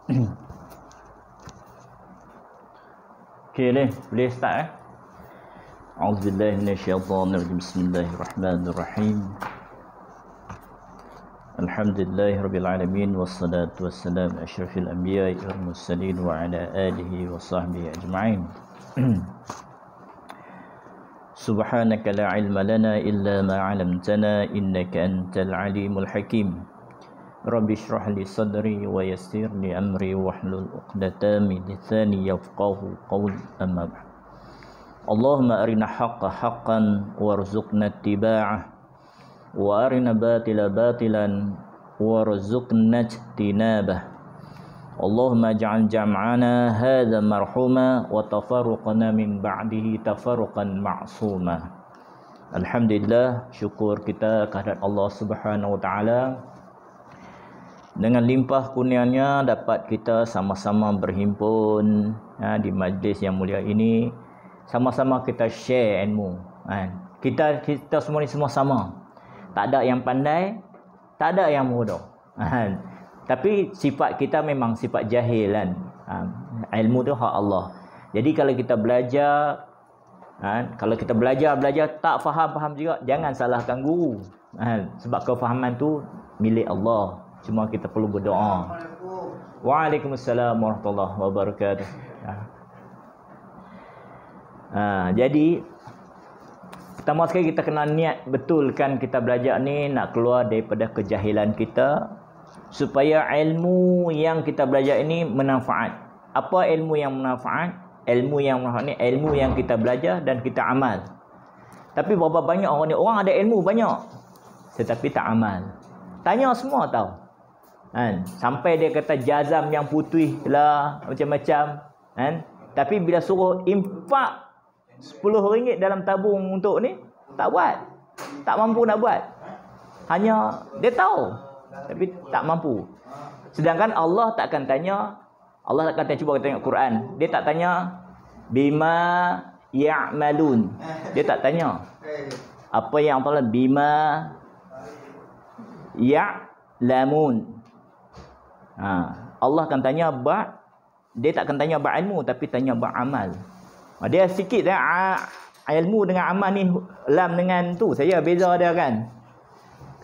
Okey ni, boleh start A'udzubillahi minasyaitonirrajim. Bismillahirrahmanirrahim. Alhamdulillahirabbil alamin wassalatu wassalamu asyrafil anbiya'i wal mursalin wa ala alihi wa sahbihi ajma'in. Subhanaka la ilma lana illa ma 'allamtana innaka antal alimul hakim. Rabbi shrah li sadri wa yassir li amri wahlul 'uqdatam min lisani yafqahu qawli. Amma ba'd. Allahumma arina haqqa haqqan warzuqna ittiba'ah wa arina batila batilan warzuqna ijtinabah. Allahumma ij'al jam'ana hadza marhuma wa tafarruqana min ba'dihi tafarruqan ma'suma. Alhamdulillah, syukur kita kehadirat Allah Subhanahu wa taala. Dengan limpah kurnianya dapat kita sama-sama berhimpun di majlis yang mulia ini. Sama-sama kita share ilmu. Kita semua ni semua sama. Tak ada yang pandai, tak ada yang bodoh. Tapi sifat kita memang sifat jahil kan. Ilmu tu hak Allah. Jadi kalau kita belajar, tak faham juga, jangan salahkan guru. Sebab kefahaman tu milik Allah. Cuma kita perlu berdoa. Waalaikumsalam warahmatullahi wabarakatuh. Jadi pertama sekali kita kena niat betulkan kita belajar ni nak keluar daripada kejahilan kita supaya ilmu yang kita belajar ini bermanfaat. Apa ilmu yang bermanfaat? Ilmu yang bermanfaat ni ilmu yang kita belajar dan kita amal. Tapi berapa banyak orang ni, orang ada ilmu banyak tetapi tak amal. Tanya semua tahu. Sampai dia kata jazam yang putih lah macam-macam tapi bila suruh infak RM10 dalam tabung untuk ni, tak buat. Tak mampu nak buat. Hanya dia tahu tapi tak mampu. Sedangkan Allah takkan tanya, Allah takkan tanya, cuba kita tengok Quran. Dia tak tanya bima ya'malun. Dia tak tanya apa yang Allah bima ya'lamun. Allah akan tanya dia tak akan tanya ilmu tapi tanya amal. Dia sikit ilmu dengan amal ni, lam dengan tu saya beza dia kan.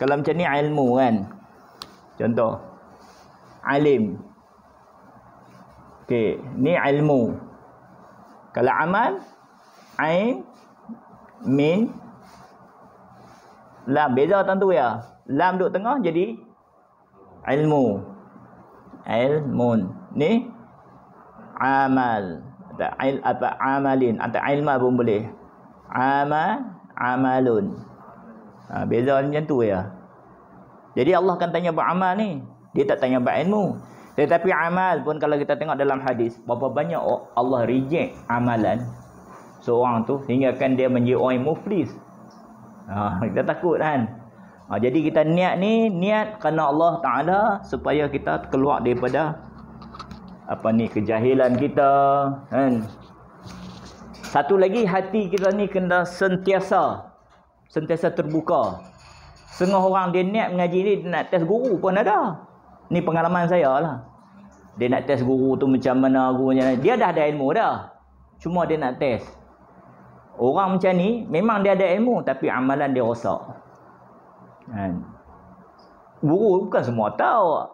Kalau macam ni ilmu kan. Contoh alim. Okey, ni ilmu. Kalau amal ain min lam, beza tentu ya. Lam duduk tengah jadi ilmu. Ilmun. Ni amal. Atau amalin atau ilma pun boleh. Amalun. Beza macam tu ya. Jadi Allah akan tanya beramal ni. Dia tak tanya berilmu. Tetapi amal pun kalau kita tengok dalam hadis, berapa banyak Allah reject amalan seorang tu sehingga kan dia menjadi orang yang muflis. Kita takut kan. Jadi kita niat kerana Allah Ta'ala supaya kita keluar daripada kejahilan kita kan. Satu lagi, hati kita ni kena sentiasa terbuka. Setengah orang dia niat mengaji ni, dia nak test guru pun ada. Ni pengalaman saya lah. Dia nak test guru tu macam mana gurunya. Dia dah ada ilmu dah, cuma dia nak test. Orang macam ni memang dia ada ilmu tapi amalan dia rosak kan. Guru bukan semua tahu.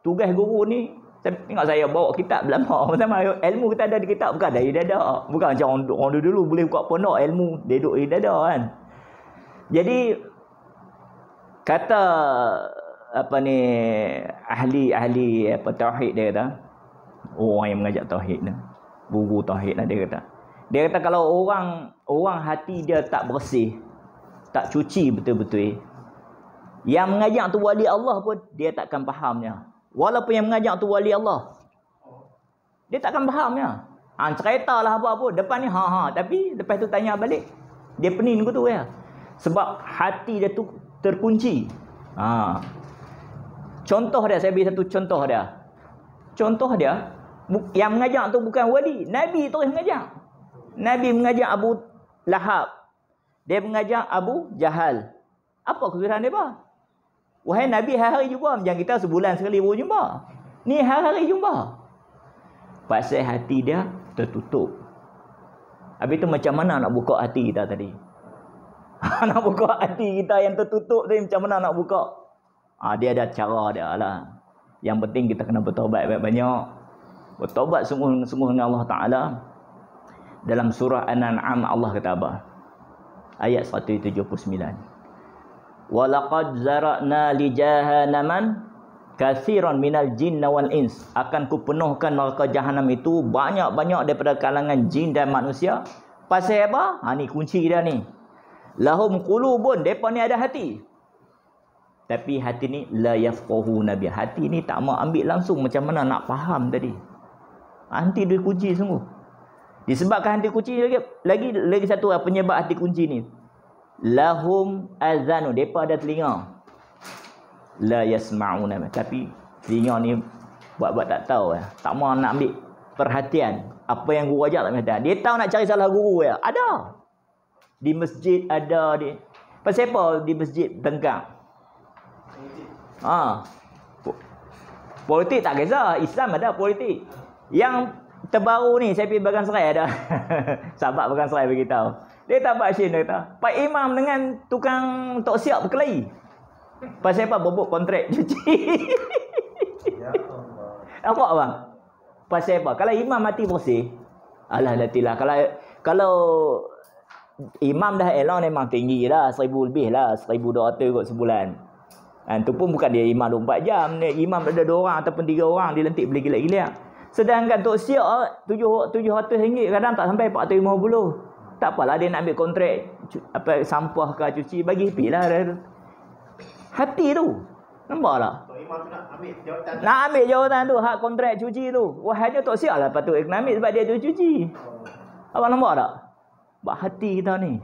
Tugas guru ni, tengok saya bawa kitab lama. Sama ilmu kita ada di kitab, bukan dari dada. Bukan macam orang dulu boleh buka pondok ilmu dia duduk di dada kan. Jadi kata ahli tauhid dia kata, orang yang mengajak tauhid ni, guru tauhid lah dia kata kalau orang hati dia tak bersih, tak cuci betul-betul, yang mengajak tu wali Allah pun dia takkan fahamnya. Walaupun yang mengajak tu wali Allah, dia takkan fahamnya. Ceritalah apa-apa depan ni tapi lepas tu tanya balik, dia pening ke tu ya. Sebab hati dia tu terkunci. Contoh dia, saya beri satu contoh dia. Contoh dia, yang mengajak tu bukan wali, Nabi terus mengajak. Nabi mengajak Abu Lahab, dia mengajak Abu Jahal. Apa kesusahan dia, Wahai Nabi, hari-hari jumpa. Macam kita sebulan sekali baru jumpa. Ni hari-hari jumpa. Pasal hati dia tertutup. Habis tu macam mana nak buka hati kita tadi? Nak buka hati kita yang tertutup tadi, macam mana nak buka? Dia ada cara dia lah. Yang penting kita kena bertaubat banyak-banyak. Bertaubat sungguh-sungguh dengan Allah Ta'ala. Dalam surah An-An'am Allah kata apa? Ayat 179. Walaqad zara'na li jahannaman katsiran minal jinni wal ins. Akan ku penuhkan neraka jahanam itu banyak-banyak daripada kalangan jin dan manusia. Pasal apa? Ni kunci dia ni. Lahum qulubun, depa ni ada hati. Tapi hati ni la yafqahuna bi. Hati ni tak mau ambil langsung macam mana nak faham tadi. Hati dia kunci sungguh. Disebabkan hati kunci lagi satu penyebab hati kunci ni. Lahum azanu, depa ada telinga. La yasma'una, tapi telinga ni buat-buat tak tahu ya. Tak mau nak ambil perhatian. Apa yang guru ajar tak ambil perhatian. Dia tahu nak cari salah guru ya. Ada. Di masjid ada dia. Pasal apa di masjid tengkang? Politik tak kisah. Islam ada politik. Yang terbaru ni saya pergi Bagan Serai ada. Sahabat Bagan Serai beritahu. Dia tak buat asyik, dia kata, Pak Imam dengan tukang tok siap berkelahi. Pasal apa? Bobok kontrak cuci. Nampak bang? Pasal apa? Kalau imam mati bersih, alah latilah. Kalau imam dah elok memang tinggi lah, 1,000 lebih lah, 1,200 kot sebulan. Itu pun bukan dia imam 24 jam. Imam ada 2 orang ataupun 3 orang, dia lentik beli gila-gila. Sedangkan tok siap RM700 kadang tak sampai RM450. Tak apalah dia nak ambil kontrak sampah ke cuci, bagi happy lah. Hati tu. Nampak tak? Tok imam tu nak ambil jawatan. Nak ambil jawatan tu, hak kontrak cuci tu. Wah, hanya tok siap lah patut kena ambil sebab dia tu cuci. Abang nampak tak? Bak hati kita ni.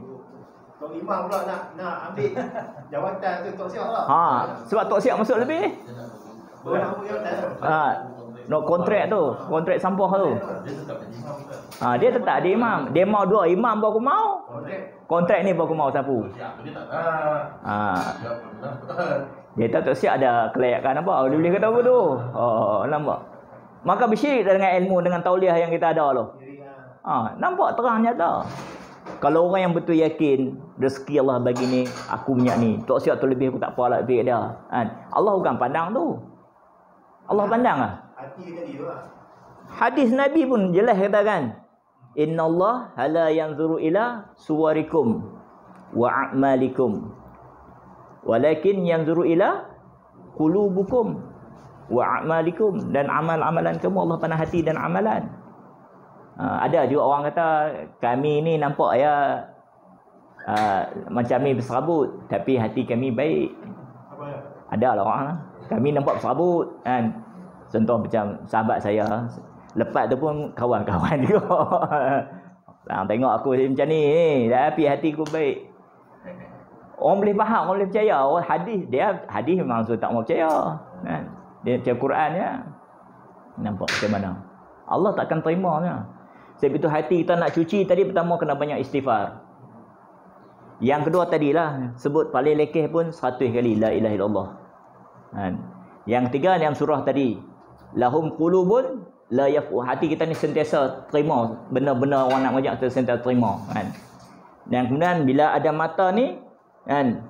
Tok imam pula nak ambil jawatan tu tok siap lah. Sebab tok siap masuk lebih. No kontrak tu, kontrak sampah tu. Dia tetap dia imam. Dia mau 2 imam baru mau. Kontrak ni baru mau sapu. Dia tak siap ada kelayakan apa. Dia boleh kata apa tu. Nampak. Maka bersyirik dengan ilmu, dengan tauliah yang kita ada tu. Nampak terang nyata. Kalau orang yang betul yakin rezeki Allah bagi ni, aku punya ni, tok siap tu lebih aku tak apalah lebih dia. Allah bukan pandang tu. Allah pandang lah. Hati tadi tu lah. Hadis Nabi pun jelas katakan, innallaha la yanzuru ila suwarikum wa a'malikum walakin yanzuru ila qulubukum wa a'malikum. Dan amal-amalan kamu Allah pandang hati dan amalan. Ada juga orang kata kami ni nampak ya macam ni berserabut tapi hati kami baik. Ada lah orang kami nampak berserabut kan. Contoh macam sahabat saya, lepas tu pun kawan-kawan juga. Tengok aku macam ni, tapi hatiku baik. Orang boleh faham, orang boleh percaya. Orang hadis memang tak mau percaya. Dia percaya Quran ya. Nampak macam mana? Allah takkan terima ya. Sebab itu hati kita nak cuci tadi, pertama kena banyak istighfar. Yang kedua tadilah sebut paling lekeh pun 100 kali la ilaha illallah. Yang ketiga dalam surah tadi, lahum qulubun la yafqahu. Hati kita ni sentiasa terima benar-benar orang nak mengajak kita sentiasa terima kan. Dan kemudian bila ada mata ni kan,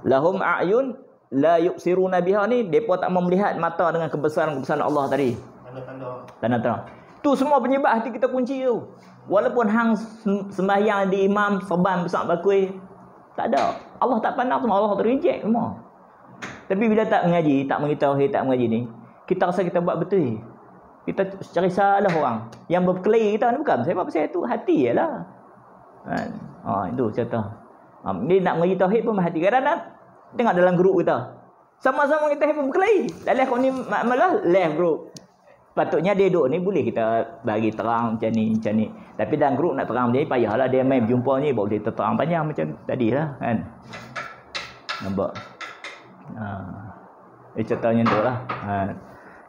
lahum a'yun la yubsiruna biha ni, depa tak mau melihat mata dengan kebesaran-kebesaran Allah tadi. Tanda-tanda. Tu semua penyebab hati kita kunci tu. Walaupun hang sembahyang di imam serban besar bakui, tak ada. Allah tak pandang semua, Allah reject semua. Tapi bila tak mengaji, tak mengerti tauhid, tak mengaji ni, kita rasa kita buat betul. Kita cari salah orang. Yang berkelahi kita ni bukan sebab pasal itu hati jelah. Itu cerita. Ni nak mengaji tauhid pun hati. Kadang-kadang tengok dalam grup kita. Sama-sama kita pun berkelahi. Dalam kau ni malah left group. Patutnya dia duduk ni boleh kita bagi terang macam ni. Tapi dalam grup nak terang macam ni payahlah dia main berjumpa ni boleh terang panjang macam tadilah kan. Nampak. Ceritanya tu lah.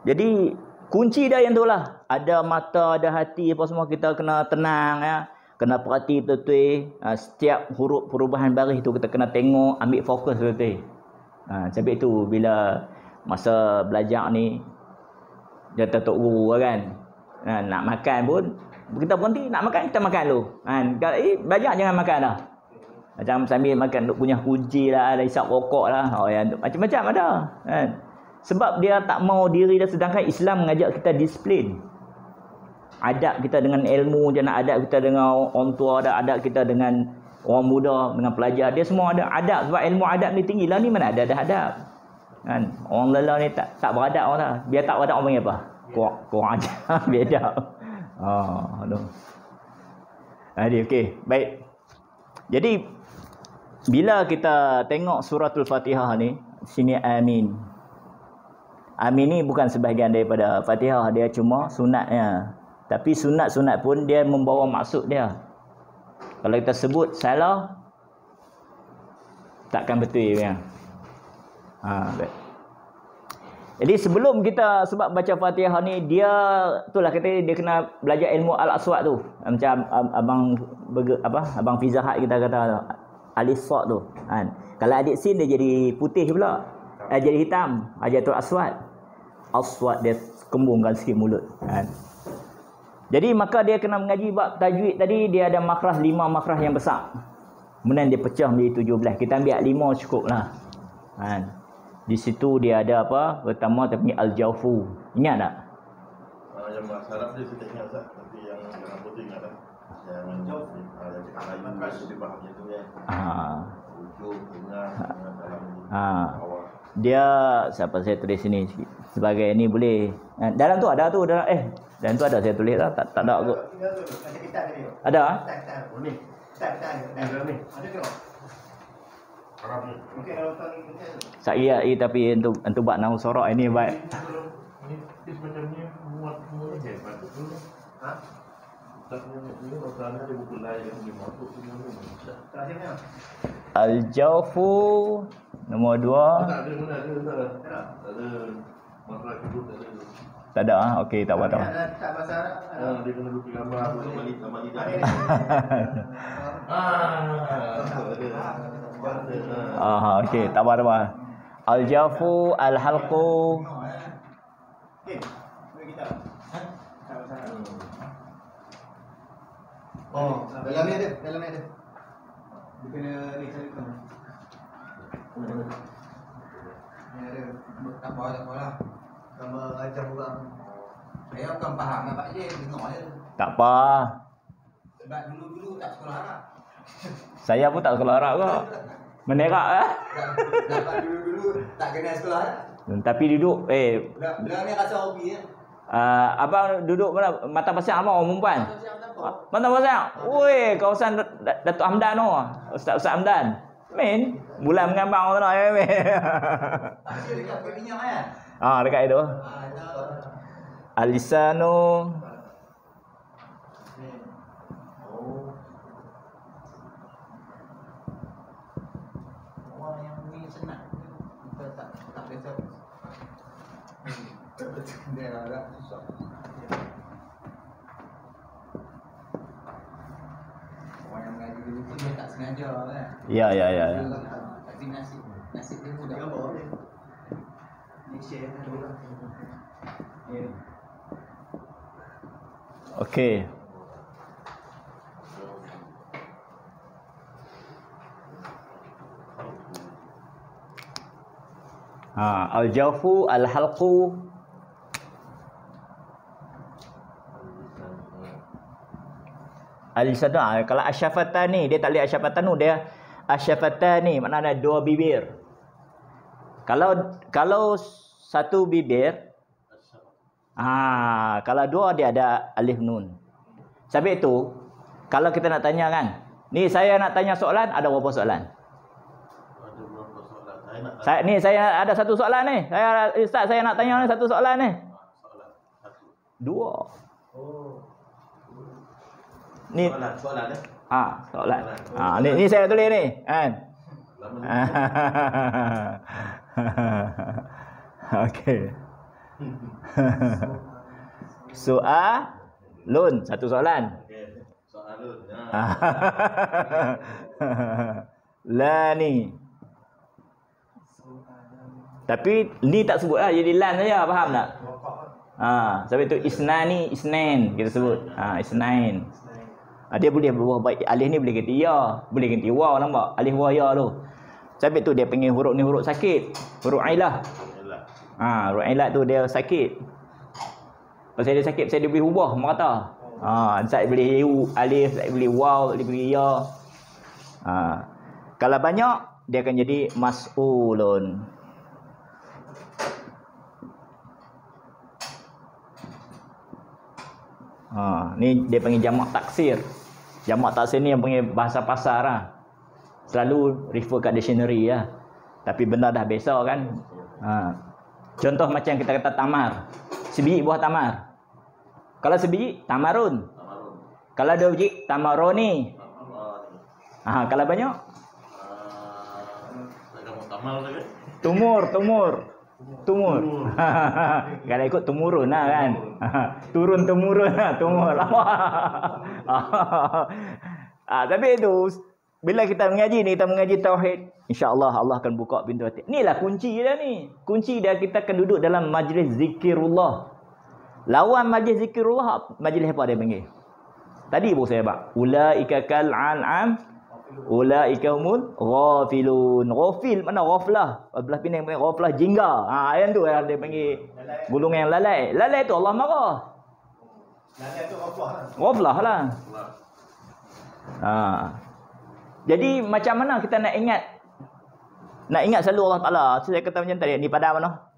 Jadi kunci dah yang tu lah. Ada mata, ada hati apa semua, kita kena tenang ya. Kena perhati betul-betul. Setiap huruf perubahan baris tu kita kena tengok, ambil fokus betul-betul. Sebab itu bila masa belajar ni Jatuh tok guru kan. Nak makan pun kita berhenti, nak makan kita makan dulu. Kalau belajar jangan makan dah. Macam sambil makan duk punya kunci lah, ada isap rokok lah. Macam-macam ada. Sebab dia tak mau diri dia, sedangkan Islam mengajak kita disiplin. Adab kita dengan ilmu je, nak adab kita dengan orang tua, ada adab kita dengan orang muda, dengan pelajar, dia semua ada adab. Sebab ilmu adab ni tinggi lah, ni mana ada adab kan. Orang lelaki ni tak beradab orang lah. Biar tak beradab orang panggil apa? Kurang ajar. Biar adab. Aduh. Jadi okey, baik. Jadi bila kita tengok suratul Fatihah ni, sini amin. Amin ni bukan sebahagian daripada Fatihah, dia cuma sunatnya. Tapi sunat-sunat pun dia membawa maksud dia. Kalau kita sebut salah, takkan betul ya. Baik. Jadi sebelum kita sebab baca Fatihah ni, dia itulah kata dia kena belajar ilmu al-aswad tu. Macam abang Pizza Hut kita kata alif sad tu. Kalau adik sin dia jadi putih pula. Jadi hitam. Hajatul aswad. Aswad dia kembungkan sikit mulut. Jadi maka dia kena mengaji bab tajwid tadi, dia ada makhraj 5 makhraj yang besar. Kemudian dia pecah menjadi 17. Kita ambil 5 cukuplah. Di situ dia ada apa? Pertama dia punya al-jawfu. Ingat tak? Yang bahasa Arab dia saya ingat tak, tapi yang putih ingat tak? Yang jawfu, yang cakap lain makhraj dia faham itu ya. Ujung, tengah, dalam bawah. Dia siapa saya tulis sini sebagai ni boleh. Dalam tu ada tu dalam dalam tu ada saya tulis lah, tak ada kot. Ada? Boleh. Tak dalam ni. Ada ke? Okey, kalau tak ni Saya tapi untuk buat nau sorak ini baik. Ini semacam ni muat semua je patut dulu. Tak ni orang ada buku lain yang boleh masuk semua ni. tak sini. Al-jawfu nombor 2. Tak ada mana ada. Tak ada makhraj itu tak ada. Tak ada okey tak apa. Tak bahasa Arab. Dia kena lukis gambar balik gambar lidah. Okey tak apa. Al-jawfu al-halqu. Okey. Bagi kita. Tak bahasa Arab. Dalam ni ada. Dia kena ni saya kena. Ni ada. Tak apa lah. Gambar ajar orang. Saya bukan faham apa je, tengok je. Tak apa. Sebab dulu tak sekolah Arab. Saya pun tak sekolah Arab kok. Menerak Dapat dulu tak kenal sekolah Arab. Tapi duduk Belah ni rasa hobi ya. abang duduk mana? Mata Pasang apa orang perempuan? Mata Pasang. Woi, kawasan Datuk Hamdan tu. Ustaz Hamdan. Main bulan mengambang tu nak. Tak ada dekat minyak kan? Dekat itu. Al-lisanu. Orang yang ni senang. Kita tak biasa. Dia agak susah. Orang yang mengaji dulu pun dia tak sengaja kan. Ya. Tapi nasib dia mudah. Gambar dia. Ni share kan dulu. Okey. Al-jawfu al-halqu. Al-lisanu. Kalau asyafatan ni dia tak boleh asyafatan tu, dia asyafatan ni maknanya dua bibir. Kalau satu bibir, kalau dua dia ada alif nun. Sebab itu kalau kita nak tanya kan, ni saya nak tanya soalan, ada berapa soalan? Saya ada satu soalan ni. Ustaz saya nak tanya ni satu soalan ni. Dua. Ni Soalan soalan. Ni saya tulis ni, kan. Okey. Soalun, satu soalan. Soalun. La ni. Tapi ni tak sebut lah, jadi lan saja, faham tak? Sebab itu isnani, isnain kita sebut. Isnain. Dia boleh berubah baik. Alif ni boleh ganti ya, boleh ganti waw, nampak? Alif waw ya tu. Sebab itu dia panggil huruf ni huruf sakit. Huruf ilah. Huruf ilah tu dia sakit. Pasal dia sakit, pasal dia boleh ubah merata. Zat boleh alif, zat boleh waw, dia boleh ya. Kalau banyak dia akan jadi mas'ulun. Ni dia panggil jamak taksir. Jamak taksir ni yang panggil bahasa pasar lah. Selalu refer kat dictionary lah. Tapi benar dah biasa kan. Contoh macam kita kata tamar. Sebiji buah tamar. Kalau sebiji, tamarun. Kalau dua biji, tamaroni. Kalau banyak? Tumur. Kalau ikut tumurun lah kan. Turun-temurun lah. Tumur. Tapi itu, bila kita mengaji ni, kita mengaji tauhid, insya-Allah Allah akan buka pintu hati. Inilah kunci dia ni. Kunci dia kita akan duduk dalam majlis zikirullah. Lawan majlis zikirullah, majlis apa dia panggil? Tadi pun saya bak. Ulaika kal an'am, ulaika humul ghafilun. Ghafil mana ghaflah? Belah Penang panggil ghaflah jingga. Yang tu yang dia panggil golongan yang lalai. Lalai tu Allah marah. Lalai tu ghaflah lah. Jadi macam mana kita nak ingat? Nak ingat selalu Allah Ta'ala. Saya kata macam tadi, ni pada mana?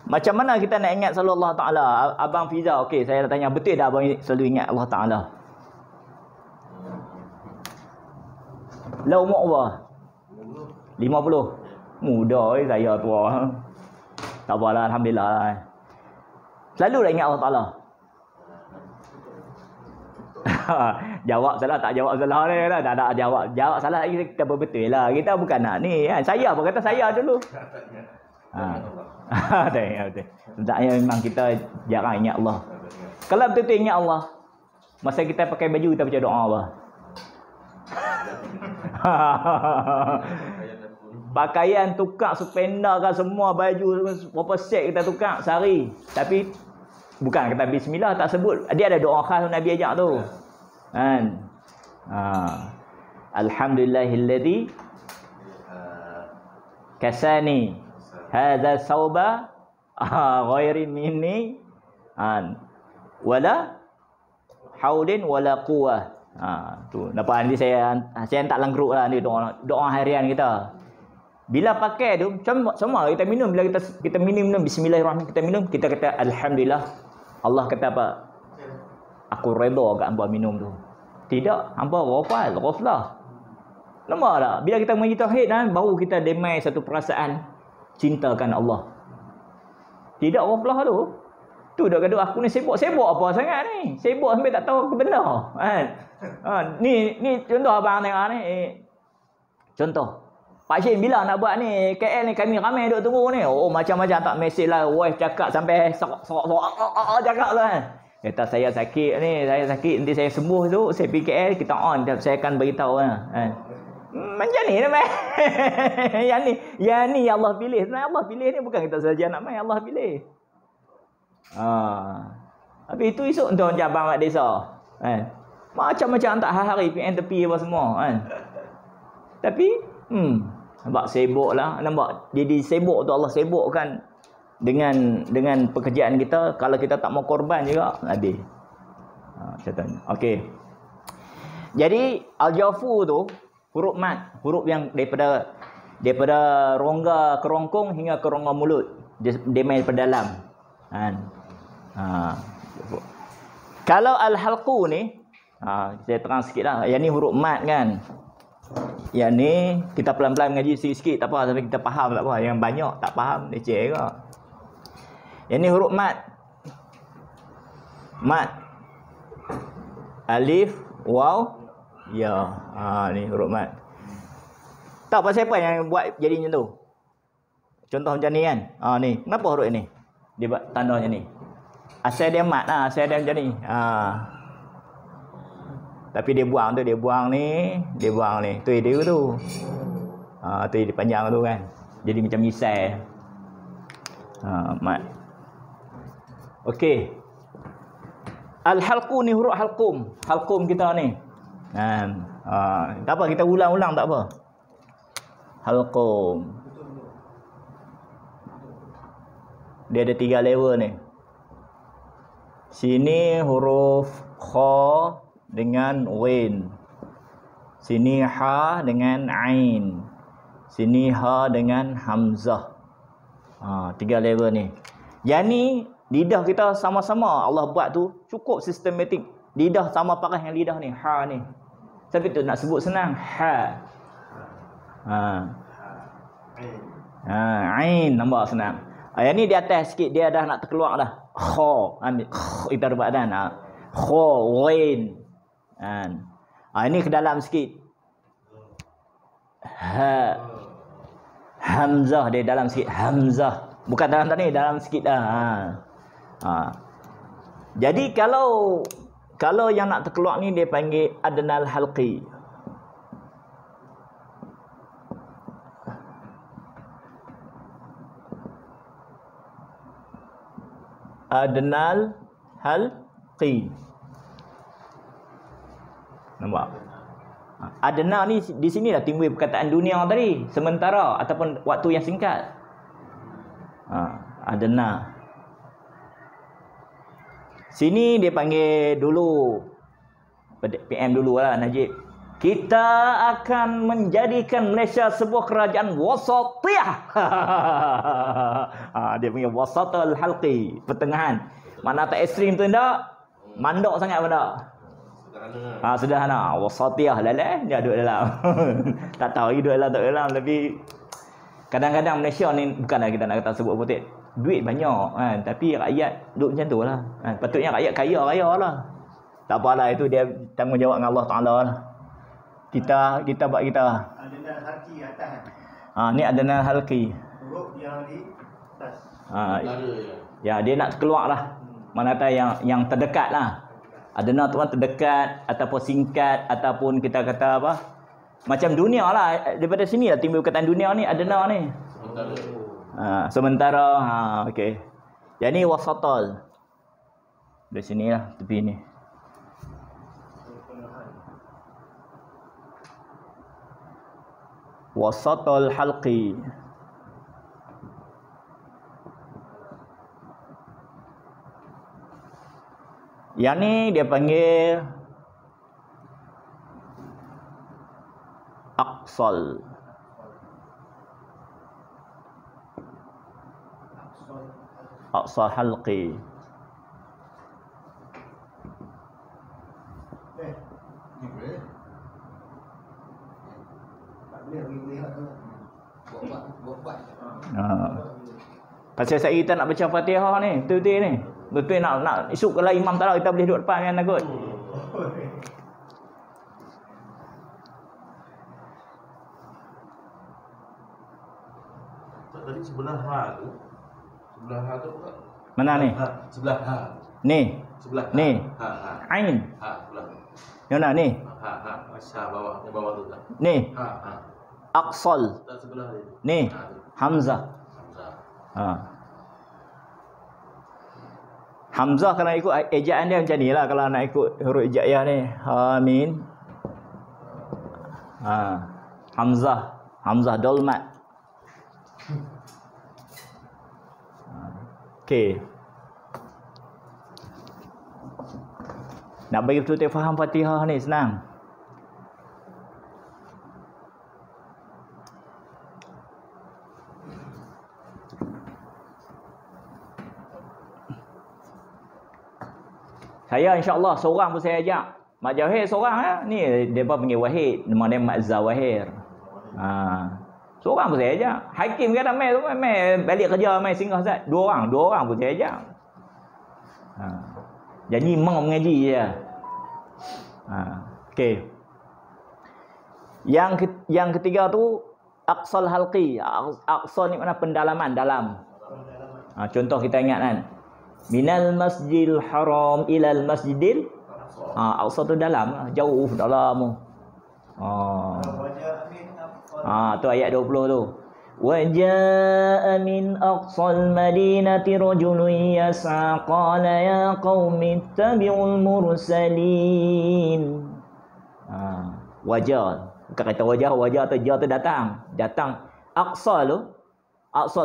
Macam mana kita nak ingat selalu Allah Ta'ala? Abang Fiza, okey, saya nak tanya, betul dah abang selalu ingat Allah Ta'ala? Lah umur apa? 50. Muda saya tua. Tak apalah, alhamdulillah lah. Selalu dah ingat Allah Ta'ala. Jawab salah, tak jawab salah ni lah. Tak ada jawab salah lagi, kita betul lah. Kita bukan nak ni kan. Saya apa kata saya dulu. Betul. Sebenarnya memang kita jarang ingat Allah. Kalau betul-betul ingat Allah, masa kita pakai baju kita baca doa apa? Pakaian tukar sependa kan, semua baju berapa set kita tukar sehari. Tapi bukan kata bismillah, tak sebut. Dia ada doa khas Nabi ajak tu. Kan? Alhamdulillahilladzi kasani hadza sauba ghairi minni wala haulin wala quwwah. Tu dapat nanti saya hantar dalam grup lah ni doa harian kita. Bila pakai tu semua kita minum, bila kita minum bismillahirrahmanirrahim, kita minum, kita kata alhamdulillah. Allah kata apa? Aku redha kat hangpa minum tu. Tidak, hangpa ghaflah. Nampak tak? Bila kita mengaji tauhid baru kita demai satu perasaan cintakan Allah. Tidak ghaflah tu. Tu dah gaduh aku ni sibuk apa sangat ni? Sibuk sampai tak tahu apa benda. Kan? Ni contoh abang tengok ni. Contoh. Pak Shin bila nak buat ni KL ni kami ramai duk tunggu ni. Oh macam-macam tak mesej lah. Wife cakap sampai sok cakap lah kan. Kata saya sakit ni, nanti saya sembuh tu, saya pergi KL, kita on, saya akan beritahu lah. Macam ni namanya. Yang ni Allah pilih. Sebenarnya Allah pilih ni bukan kita saja nak main, Allah pilih. Tapi itu esok untuk macam abang kat desa. Macam-macam tak hari PN tepi apa semua kan. Tapi nampak sibuk lah. Nampak jadi sibuk tu Allah sibukkan dengan pekerjaan kita. Kalau kita tak mau korban juga habis. Contohnya. Okey. Jadi al-jafu tu huruf mat, huruf yang daripada rongga kerongkong hingga ke rongga mulut. Dia main ke dalam. Kan? Kalau al-halqu ni saya terang sikitlah. Yang ni huruf mat kan. Yang ni kita pelan-pelan mengaji sikit-sikit tak apa, sampai kita faham tak apa. Yang banyak tak faham leceh ke. Yang ni huruf mat. Mat. Alif, waw, ya. Ni huruf mat. Tahu pasal apa yang buat jadi macam tu? Contoh macam ni kan. Ni. Kenapa huruf ni? Dia buat tanda macam ni. Asal dia mat lah. Asal dia macam ni. Tapi dia buang tu. Dia buang ni. Dia buang ni. Tu dia tu. Tu dia panjang tu kan. Jadi macam misai. Mat. Okey. Al-halqu ni huruf halqum. Halqum kita ni. Tak apa, kita ulang-ulang tak apa. Halqum. Dia ada 3 level ni. Sini huruf kha dengan ghin. Sini ha dengan ain. Sini ha dengan hamzah. 3 level ni. Yang ni lidah kita sama-sama Allah buat tu cukup sistematik. Lidah sama paras dengan lidah ni, ha ni. Tapi tu nak sebut senang, ha. Ain nampak senang. Yang ni di atas sikit dia dah nak terkeluar dah. Kha, ambil kita ada badan. Kha, ghin. Ini ke dalam sikit. Ha. Hamzah dia dalam sikit, hamzah. Bukan dalam tadi, dalam sikit dah. Jadi kalau yang nak terkeluar ni dia panggil adnal halqi. Adnal halqi. Nampak? Adna ni di sini dah timbul perkataan dunia tadi, sementara ataupun waktu yang singkat. Adna. Sini dia panggil dulu PM dulu lah Najib. Kita akan menjadikan Malaysia sebuah kerajaan wasatiyah. Dia panggil wasatul halqi, pertengahan. Mana tak ekstrim tu tak? Mandok sangat pada. Sederhana. Wasatiyah lalah dia duduk dalam. Tak tahu duduk dalam tak dalam, tapi kadang-kadang Malaysia ni bukanlah kita nak kata sebut putih. Duit banyak kan, tapi rakyat duduk macam tu lah. Patutnya rakyat kaya lah. Tak apalah, itu dia tanggungjawab dengan Allah Taala lah. Kita buat kita. Adnal halqi atas. Ni adnal halqi. Huruf yang di atas. Ya, dia nak keluar lah. Mana kata yang terdekat lah. Adna tu kan terdekat ataupun singkat ataupun kita kata apa? Macam dunia lah. Daripada sini lah timbul perkataan dunia ni, adna ni. Sementara. Okey. Yang ni wasatal. Dari sini lah tepi ni. Wasatal halqi. Yang ni dia panggil aqsal. Aqsal halqi. Ni boleh. Tak boleh lihat tu. Buat. Pasal saya kita nak baca Fatihah ni, betul-betul ni. Betul nak esok kalau imam tak tahu kita boleh duduk depan kan takut. Tadi sebelah ha tu. Sebelah ha tu bukan? Mana ni? Sebelah ha. Ni. Sebelah ni. Ha. Ain. Sebelah. Mana ni? Asal bawah, yang bawah tu tak. Ni. Aqsal. Tak sebelah dia. Ni. Hamzah. Hamzah kalau ikut ejaan dia macam ni lah. Kalau nak ikut huruf ejaiyah ni, Amin. Hamzah dolmat. Okey. Nak bagi betul-betul faham Fatihah ni senang. Saya insya-Allah seorang pun saya ajak. Mak Jawahir seorang ni depa panggil Wahid, nama dia Mak Zawahir. Seorang pun saya ajak. Hakim kata mai balik kerja mai singgah Ustaz. Dua orang pun saya ajak. Jadi memang mengaji je. Okey. Yang ketiga tu aqsal halqi. Aqsal ni mana pendalaman, dalam. Contoh kita ingat kan. Minal masjidil haram ilal masjidil aqsa tu dalam, jauh dalam. Tu ayat 20 tu. وجاء من أقصى المدينة رجل يسعى قال يا قوم اتبعوا المرسلين. Wajah, bukan kata wajah tu, jah tu datang. Aqsa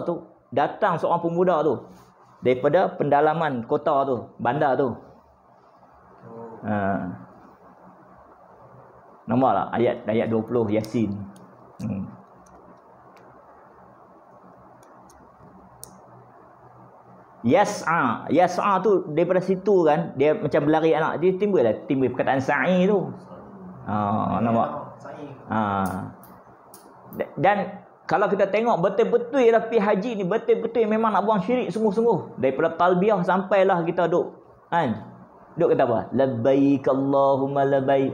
tu datang seorang pemuda tu daripada pendalaman kota tu, bandar tu. Nampak tak ayat 20 Yasin. Yas'a tu daripada situ kan, dia macam berlari anak, dia timbul perkataan sa'i tu. Nampak? Dan kalau kita tengok betul-betul lah pergi haji ni, betul-betul memang nak buang syirik sungguh-sungguh. Daripada talbiyah sampailah kita duk kata apa? Labbaik Allahumma labbaik,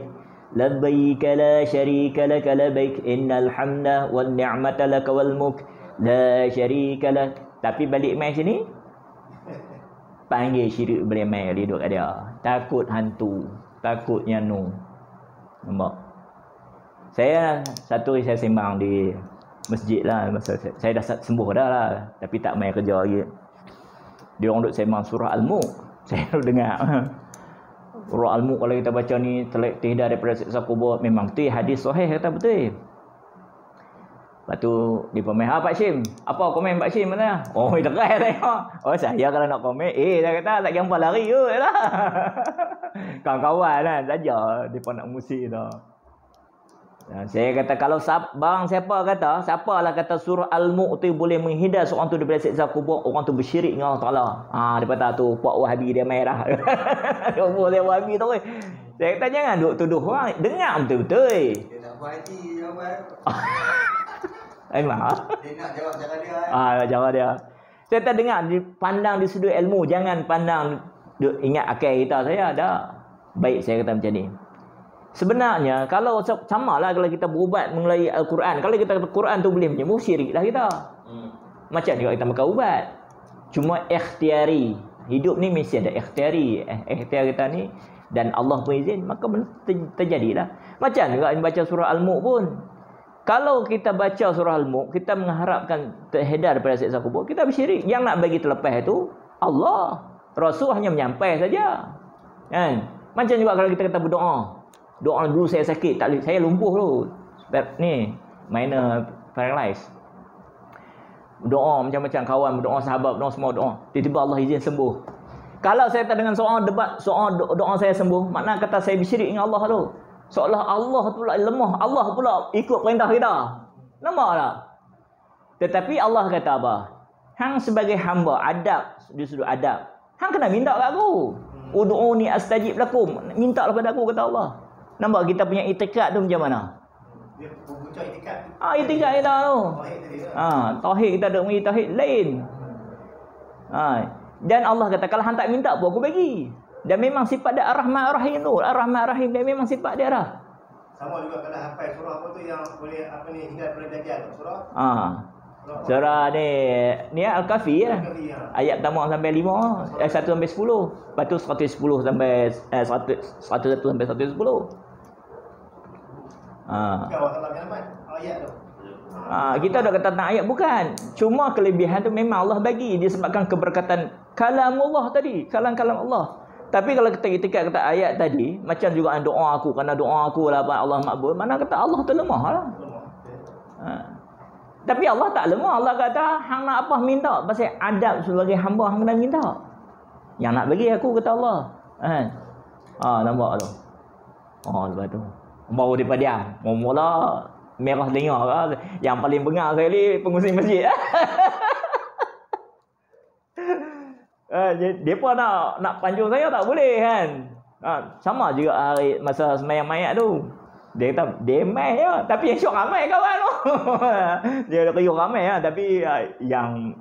labbaik la syarika lak labbaik, innal hamda wan ni'mata lak wal mulk la syarika lak. Tapi balik mai sini panggil syirik boleh mai duduk kat dia. Takut hantu, takut nyanu. Nampak? Satu hari saya sembang di masjid lah, masa saya dah sembuh dah lah, tapi tak main kerja lagi. Dia orang duk sembang surah Al-Mulk. Saya duk dengar. Surah Al-Mulk kalau kita baca ni terhindar daripada siksa kubur, memang betul hadis sahih, kata betul. Lepas tu dia komen, Pak Syim, apa komen Pak Syim mana? Oh, dekat tengok. Oh, saya kalau nak komen, dah kata tak gambar lari je lah. Kawan-kawan lah saja depa nak musik tu. Saya kata kalau siapalah kata surah Al-Mulk tu boleh menghindar seorang tu daripada siksa kubur, orang tu berσyirik dengan Allah Taala. Dia kata tu puak Wahabi dia merah. Dia boleh Wahabi tu. Saya kata jangan duk tuduh orang, dengar betul-betul. Dia nak buat haji jawapan. Memang. Dia nak jawab cara dia. Jawab dia. Saya tak dengar pandang di sudut ilmu, jangan pandang ingat akal kita saya dah. Baik saya kata macam ni. Sebenarnya kalau samalah kalau kita berubat melalui Al-Quran. Kalau kita Al-Quran tu boleh menyembuh, syirik dah kita. Macam juga kita makan ubat. Cuma ikhtiari. Hidup ni mesti ada ikhtiari. Ikhtiar kita ni dan Allah pun izin, maka terjadilah. Macam juga baca surah Al-Mulk pun. Kalau kita baca surah Al-Mulk, kita mengharapkan terhindar daripada siksa kubur, kita bersyirik. Yang nak bagi terlepas itu Allah. Rasul hanya menyampai saja. Kan? Macam juga kalau kita kata berdoa. Doa dulu saya sakit, tak boleh, saya lumpuh tu. Ni minor paralyzed. Doa macam-macam, kawan berdoa, sahabat berdoa, semua doa. Tiba-tiba Allah izin sembuh. Kalau saya tak dengan seorang debat, seorang doa saya sembuh, makna kata saya bersyirik dengan Allah tu. Seolah Allah tu pula lemah, Allah pula ikut perintah kita. Nampak tak? Tetapi Allah kata apa? Hang sebagai hamba, adab, di sudut adab, hang kena minta kat aku. Ud'uni astajib lakum. Minta pada aku, kata Allah. Nampak kita punya itikad tu macam mana? Dia berbuncah itikad. Itikad kita tu. Tauhid kita ada punya tauhid lain. Dan Allah kata kalau hang tak minta pun aku bagi. Dan memang sifat dia Ar-Rahman Ar-Rahim tu. Ar-Rahman Ar-Rahim dia memang sifat dia dah. Sama juga kalau hafal surah apa tu yang boleh hingga daripada dajjal. Surah ni Al-Kahfi lah. Ayat pertama sampai 5, 1 sampai 10. Lepas tu 110 sampai 101 sampai 110. Kita dah kata tentang ayat bukan. Cuma kelebihan tu memang Allah bagi disebabkan keberkatan kalamullah tadi, kalam-kalam Allah. Tapi kalau kita itikad kata ayat tadi, macam juga doa aku, kerana doa aku lah Allah makbul, mana kata Allah tu lemah lah. Tapi Allah tak lemah. Allah kata hang nak apa minta, pasal adab sebagai hamba hang kena minta. Yang nak bagi aku, kata Allah. Nampak tu. Lepas tu baru dia diam. Mula merah telinga lah. Yang paling bengar sekali pengurusi masjid. Dia pun nak panjung saya tak boleh kan. Sama juga hari masa sembahyang mayat tu. Dia kata demai je, tapi yang syok ramai kawan tu. Dia riuh ramai lah, tapi yang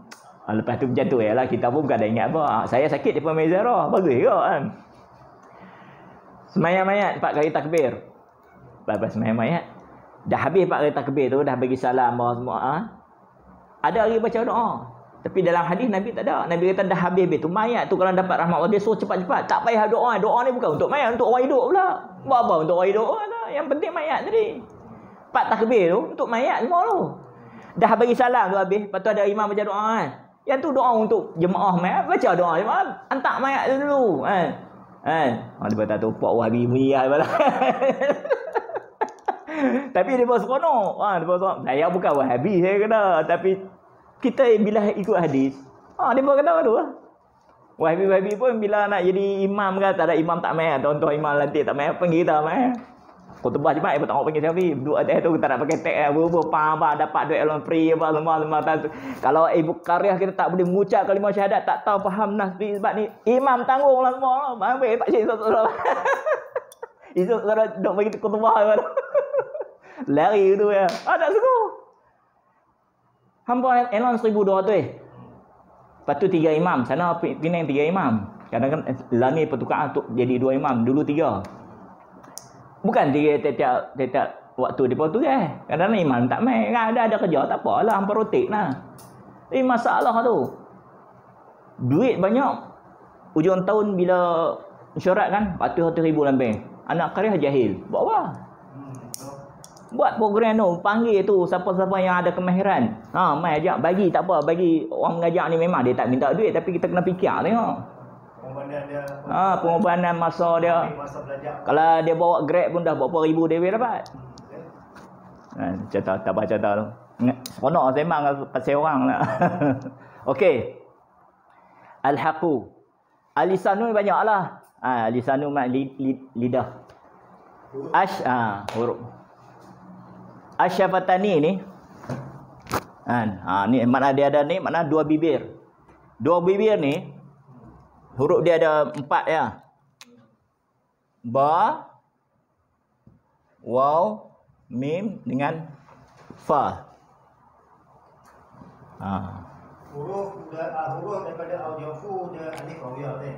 lepas tu macam tu lah, kita pun bukan ada ingat apa. Saya sakit di Pemezara, bagus ke kan. Sembahyang mayat 4 kali takbir. Lepas sembahyang mayat dah habis 4 kali takbir tu, dah bagi salam semua. Ada lagi baca doa. Tapi dalam hadis Nabi tak ada. Nabi kata dah habis tu mayat tu kalau dapat rahmat Allah, dia suruh cepat-cepat. Tak payah doa. Doa ni bukan untuk mayat, untuk orang hidup pula. Buat apa untuk orang hidup? Yang penting mayat tadi. 4 takbir tu untuk mayat semua tu. Dah bagi salam tu habis. Lepas tu ada imam baca doa kan. Yang tu doa untuk jemaah mayat. Baca doa jemaah. Hantar mayat dulu kan. Kan. Dia kata tu Pak Wahabi bunyi lah. Tapi dia pun seronok. Dia pun seronok. Saya bukan Wahabi saya kata. Tapi kita bila ikut hadis. Dia pun kata tu lah. Wahabi pun bila nak jadi imam kan. Tak ada imam tak main. Contoh imam lantik tak main. Panggil kita main. Khutbah Jumaat pun tak panggil Syafi'i. Duduk atas tu kita nak pakai tag apa dapat duit elon free apa semua. Kalau ibu karya kita tak boleh mengucap kalimah syahadat, tak tahu faham nas sebab ni imam tanggung lah semua. Ambil tak cik saudara. Esok saudara duk bagi khutbah baru. Lari tu ya. Tak suka. Hamba elon 1,200. Lepas tu 3 imam. Sana Penang 3 imam. Kadang-kadang lah ni pertukaran untuk jadi 2 imam. Dulu 3. Bukan dia tiap waktu dia tu kadang-kadang imam tak main kan, ada kerja tak apalah, hampa rotik lah. Masalah tu duit banyak, ujung tahun bila mesyuarat kan 100,000 lebih. Anak karya jahil buat apa? Buat program tu, panggil tu siapa-siapa yang ada kemahiran, mai ajak bagi, tak apa, bagi orang mengajak ni memang dia tak minta duit, tapi kita kena fikir tengok pengorbanan masa dia. Kalau dia bawa Grab pun dah berapa ribu dia dapat. Cerita tak baca cerita tu. Seronok sembang pasal orang lah. Okey. Al-haqu. Al-lisanu banyaklah. Lisanu mak lidah. Huruf. Asyafatani ni. Ni mana dia ada ni, mana 2 bibir. 2 bibir ni huruf dia ada 4 ya. Ba, waw, mim dengan fa. Huruf daripada audiafu dia alif awiyah ni.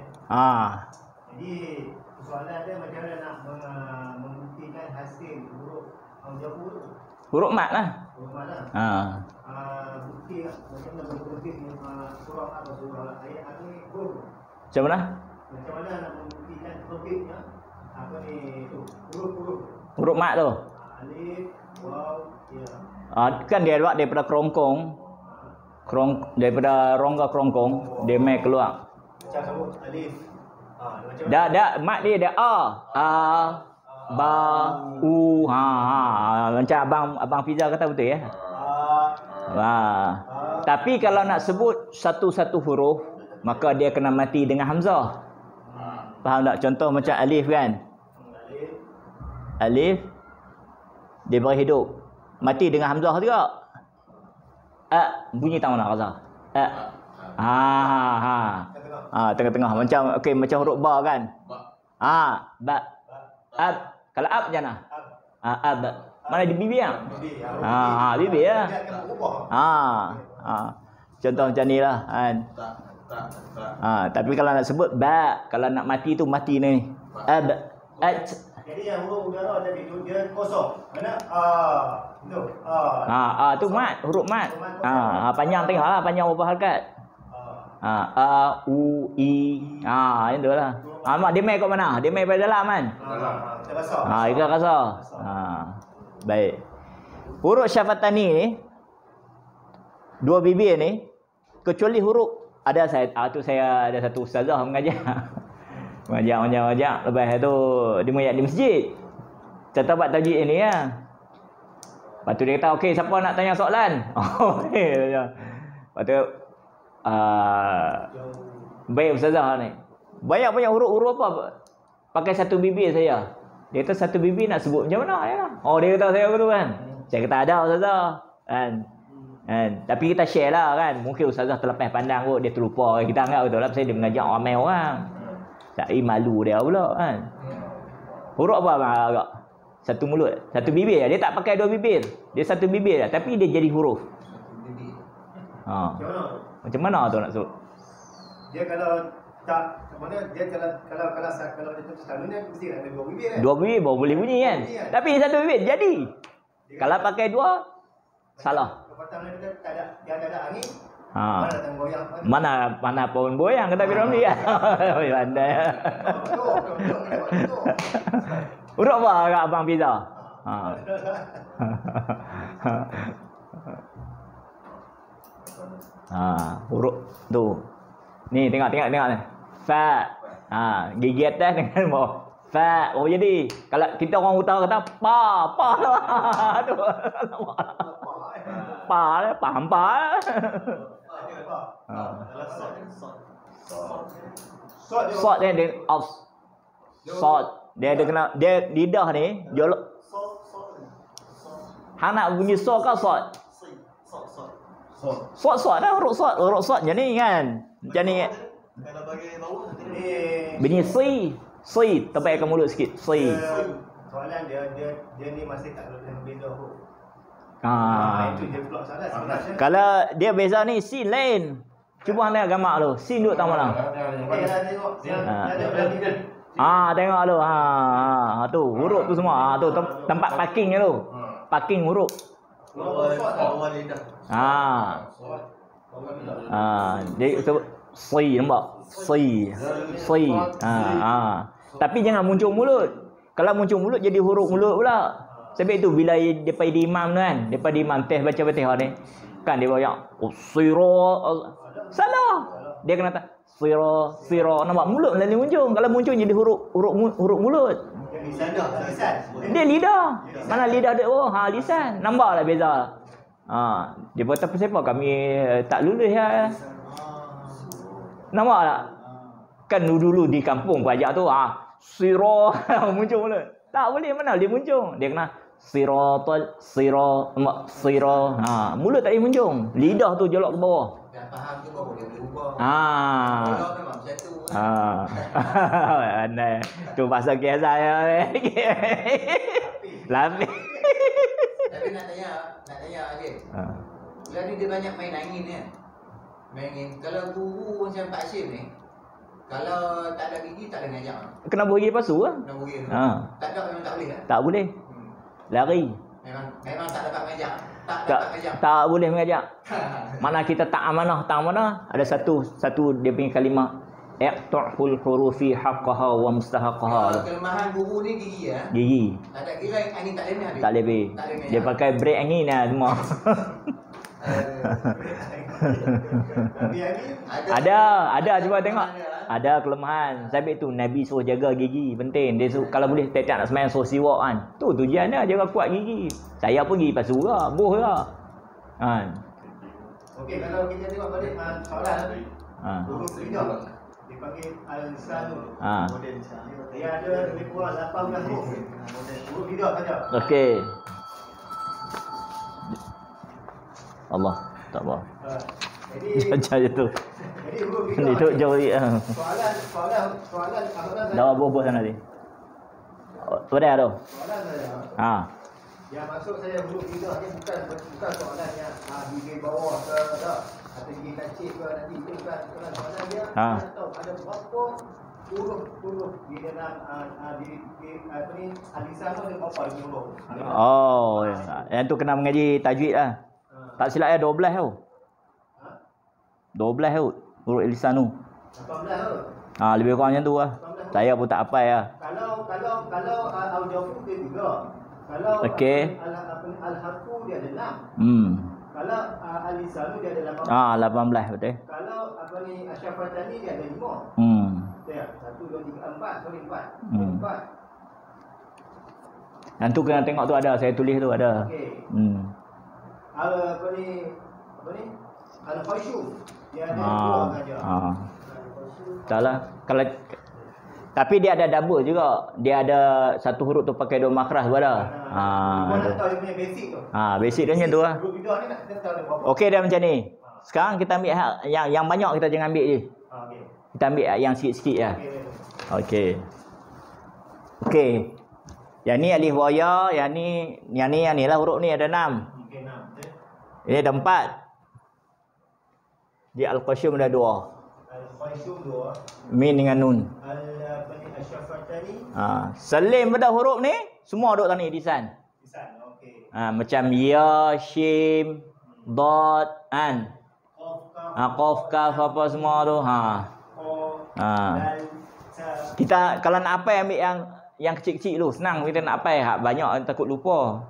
Jadi soalan dia macam mana nak membuktikan hasil huruf audiafu tu? Huruf mat lah. Huruf mat lah. Bukti macam mana berbukti surah atau surah ayat ni huruf. Macam mana? Macam mana nak membuktikan terbitnya apa ni tu huruf-huruf. Huruf mat tu. Alif, waw, ya. Kan dia buat daripada kerongkong. Daripada rongga kerongkong dia mai keluar. Macam sebut alif. Dah mat dia ada ba u macam abang Fiza kata betul ya. Tapi kalau nak sebut satu-satu huruf maka dia kena mati dengan hamzah. Faham tak? Contoh macam alif kan. Alif dia beri hidup. Mati dengan hamzah juga. Bunyi tak mana rasa? Tengah-tengah macam macam huruf ba kan. Ba. Ab. Kalau ab macam mana? Ab. Mana di bibir ah? Bibir ya. Contoh macam ni lah kan. Tapi kalau nak sebut ba, kalau nak mati tu mati ni. Jadi yang huruf udara tadi tu dia kosong. Mana itu. Tu mat, huruf mat. Panjang tengok lah, panjang berapa harakat. U I. Yang tu lah. Mak dia main kat mana? Dia main pada dalam kan? Ikat rasa. Baik. Huruf syafatani ni 2 bibir ni kecuali huruf ada saya saya ada satu ustazah mengajar. Mengajar. Lepas tu dia mengajar di masjid. Kita buat tajwid ni ya. Lepas tu dia kata okey siapa nak tanya soalan? Okey. Lepas tu baik ustazah ni. Banyak huruf apa? Pakai satu bibir saya. Dia kata satu bibir nak sebut macam mana ya? Dia kata saya betul kan. Saya kata ada ustazah. Kan. Tapi kita share lah kan. Mungkin ustazah terlepas pandang kot, dia terlupa. Kita anggap betul lah pasal dia mengajar ramai orang. Tak malu dia pula kan. Huruf apa abang agak? Satu mulut, satu bibir. Dia tak pakai 2 bibir. Dia satu bibir lah, tapi dia jadi huruf. Macam mana tu nak sebut? Dia kalau tak mana dia kalau dia tu selalunya mesti ada 2 bibir kan. 2 bibir baru boleh bunyi kan. Tapi satu bibir jadi. Kalau pakai 2 salah. Pertama dia tak ada angin. Mana datang goyang? Mana pohon goyang kata Firam ni kan. Pandai. Huruf apa agak abang Fiza? Huruf tu. Ni tengok ni. Fa. Gigi atas dengan bawah. Fa. Oh jadi kalau kita orang utara kata pa lah. Tu. Pa lah, faham pa. Sod dia of sod. Dia ada kena dia lidah ni jolok. Hang nak bunyi so ke sod? Sod dah huruf sod je ni kan. Macam ni. Kalau bagi bau Bunyi si terbaikan mulut sikit. Si. Soalan dia ni masih tak boleh beza huruf. Itu dia pula salah sebenarnya. Kalau dia beza ni sin lain. Cuba anda gambar tu. Sin duduk tak mana? Tengok tu. Tu huruf tu semua. Tu tempat parkingnya tu. Parking huruf. Dia si nampak. Si. Tapi jangan muncul mulut. Kalau muncul mulut jadi huruf mulut pula. Sebab itu bila daripada imam tu kan, daripada imam teh baca Fatihah ni, kan dia banyak salah. Dia kena kata sira nampak mulut lain muncul. Kalau muncul jadi huruf mulut. Dia lidah. Mana lidah dia? Lisan. Nampaklah beza. Dia kata apa kami tak lulus ya. Nampak tak? Kan dulu di kampung pajak tu sira muncul mulut. Tak boleh, mana dia muncul. Dia kena sira. Mulut tak boleh muncul. Lidah tu jolok ke bawah. Dah faham tu kau boleh ubah. Kalau memang macam tu. Andai. Tu pasal kes saya. Lapis. Tapi nak tanya Adil. Bila ni dia banyak main angin kan? Main angin. Kalau guru macam Pak Syim ni, kalau tak ada gigi tak ada ngajak. Kena bagi pasu lah. Kena bagi. Tak ada memang tak boleh kan? Tak boleh. Lari. Memang tak dapat ngajak. Tak boleh mengajak. Mana kita tak amanah, ada satu dia punya kalimah iqta'ul hurufi haqqaha wa mustahaqaha. Kelemahan guru ni gigi ya. Gigi. Tak ada kira angin tak boleh ni. Tak boleh. Dia pakai brake angin lah semua. Ada cuba tengok. Ada kelemahan. Sebab itu Nabi suruh jaga gigi, penting. Dia suruh, kalau boleh tak nak sembahyang suruh siwak kan. Tu tujuan dia jaga kuat gigi. Saya pergi pasu lah, boh lah. Kan. Okey, kalau kita tengok balik soalan tadi. Huruf lidah dipanggil al-lisanul. Dia ada lebih kurang 18 huruf. Huruf lidah saja. Okey. Allah, tak apa. Macam tu. Jadi huruf lidah. Itu jauh. Soalan dah bobo sana ni. Sudah ada. Soalan saja. Yang maksud saya huruf lidah ni bukan soalan yang gigi bawah ke tak atau gigi kacik ke nanti itu bukan soalan dia. Kita tahu ada berapa huruf di dalam al-lisan tu ada berapa huruf. Yang tu kena mengaji tajwid lah. Tak silap ya 12 tau. 12 tau huruf al-lisan tu. 18 tu. Lebih kurang macam tu lah. Saya pun tak hafal lah. Kalau al-jawfu dia juga. Kalau al-harfu dia ada 6. Kalau al-lisanu dia ada 18. 18 betul. Kalau asyafatani dia ada 5. Ya, 1 2 3 4, sorry 4. 4. Yang tu kena tengok tu ada, saya tulis tu ada. Okey. Al-khasyum dia ada 2 saja. Salah. Kalau tapi dia ada double juga. Dia ada satu huruf tu pakai 2 makhraj pada. Mana tahu dia punya basic tu. Basic dia macam tu lah. Okey dah macam ni. Sekarang kita ambil yang banyak kita jangan ambil je. Kita ambil yang sikit-sikit lah. Okey. Yang ni alif wa ya, yang ni lah huruf ni ada 6. Okey 6. Ini ada 4. Di al-qasyum ada 2. Al-qasyum 2. Min dengan nun. Salim pada huruf ni semua duduk tadi lisan. Okey. Macam ya, shim, dad, an. Qaf, kaf apa semua tu. Kita kalau nak hafal ambil yang kecil-kecil tu, senang kita nak hafal. Banyak takut lupa.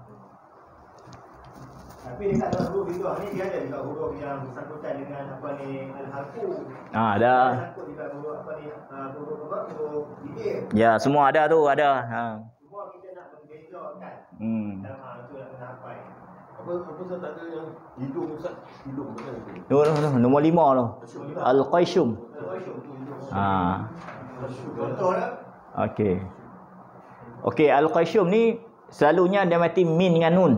Tapi dekat dalam huruf itu ni dia ada juga huruf yang bersangkutan dengan apa ni al-harfu. Ada. Sangkut juga huruf apa ni huruf bibir. Ya, semua ada tu, ada. Semua kita nak membezakan. Itu nak kena hafal. Apa Ustaz tak ada yang hidung Ustaz? Hidung betul. Nombor 5 tu. Al-Qaishum. Contoh lah. Okey, Al-Qaishum ni selalunya dia mati min dengan nun.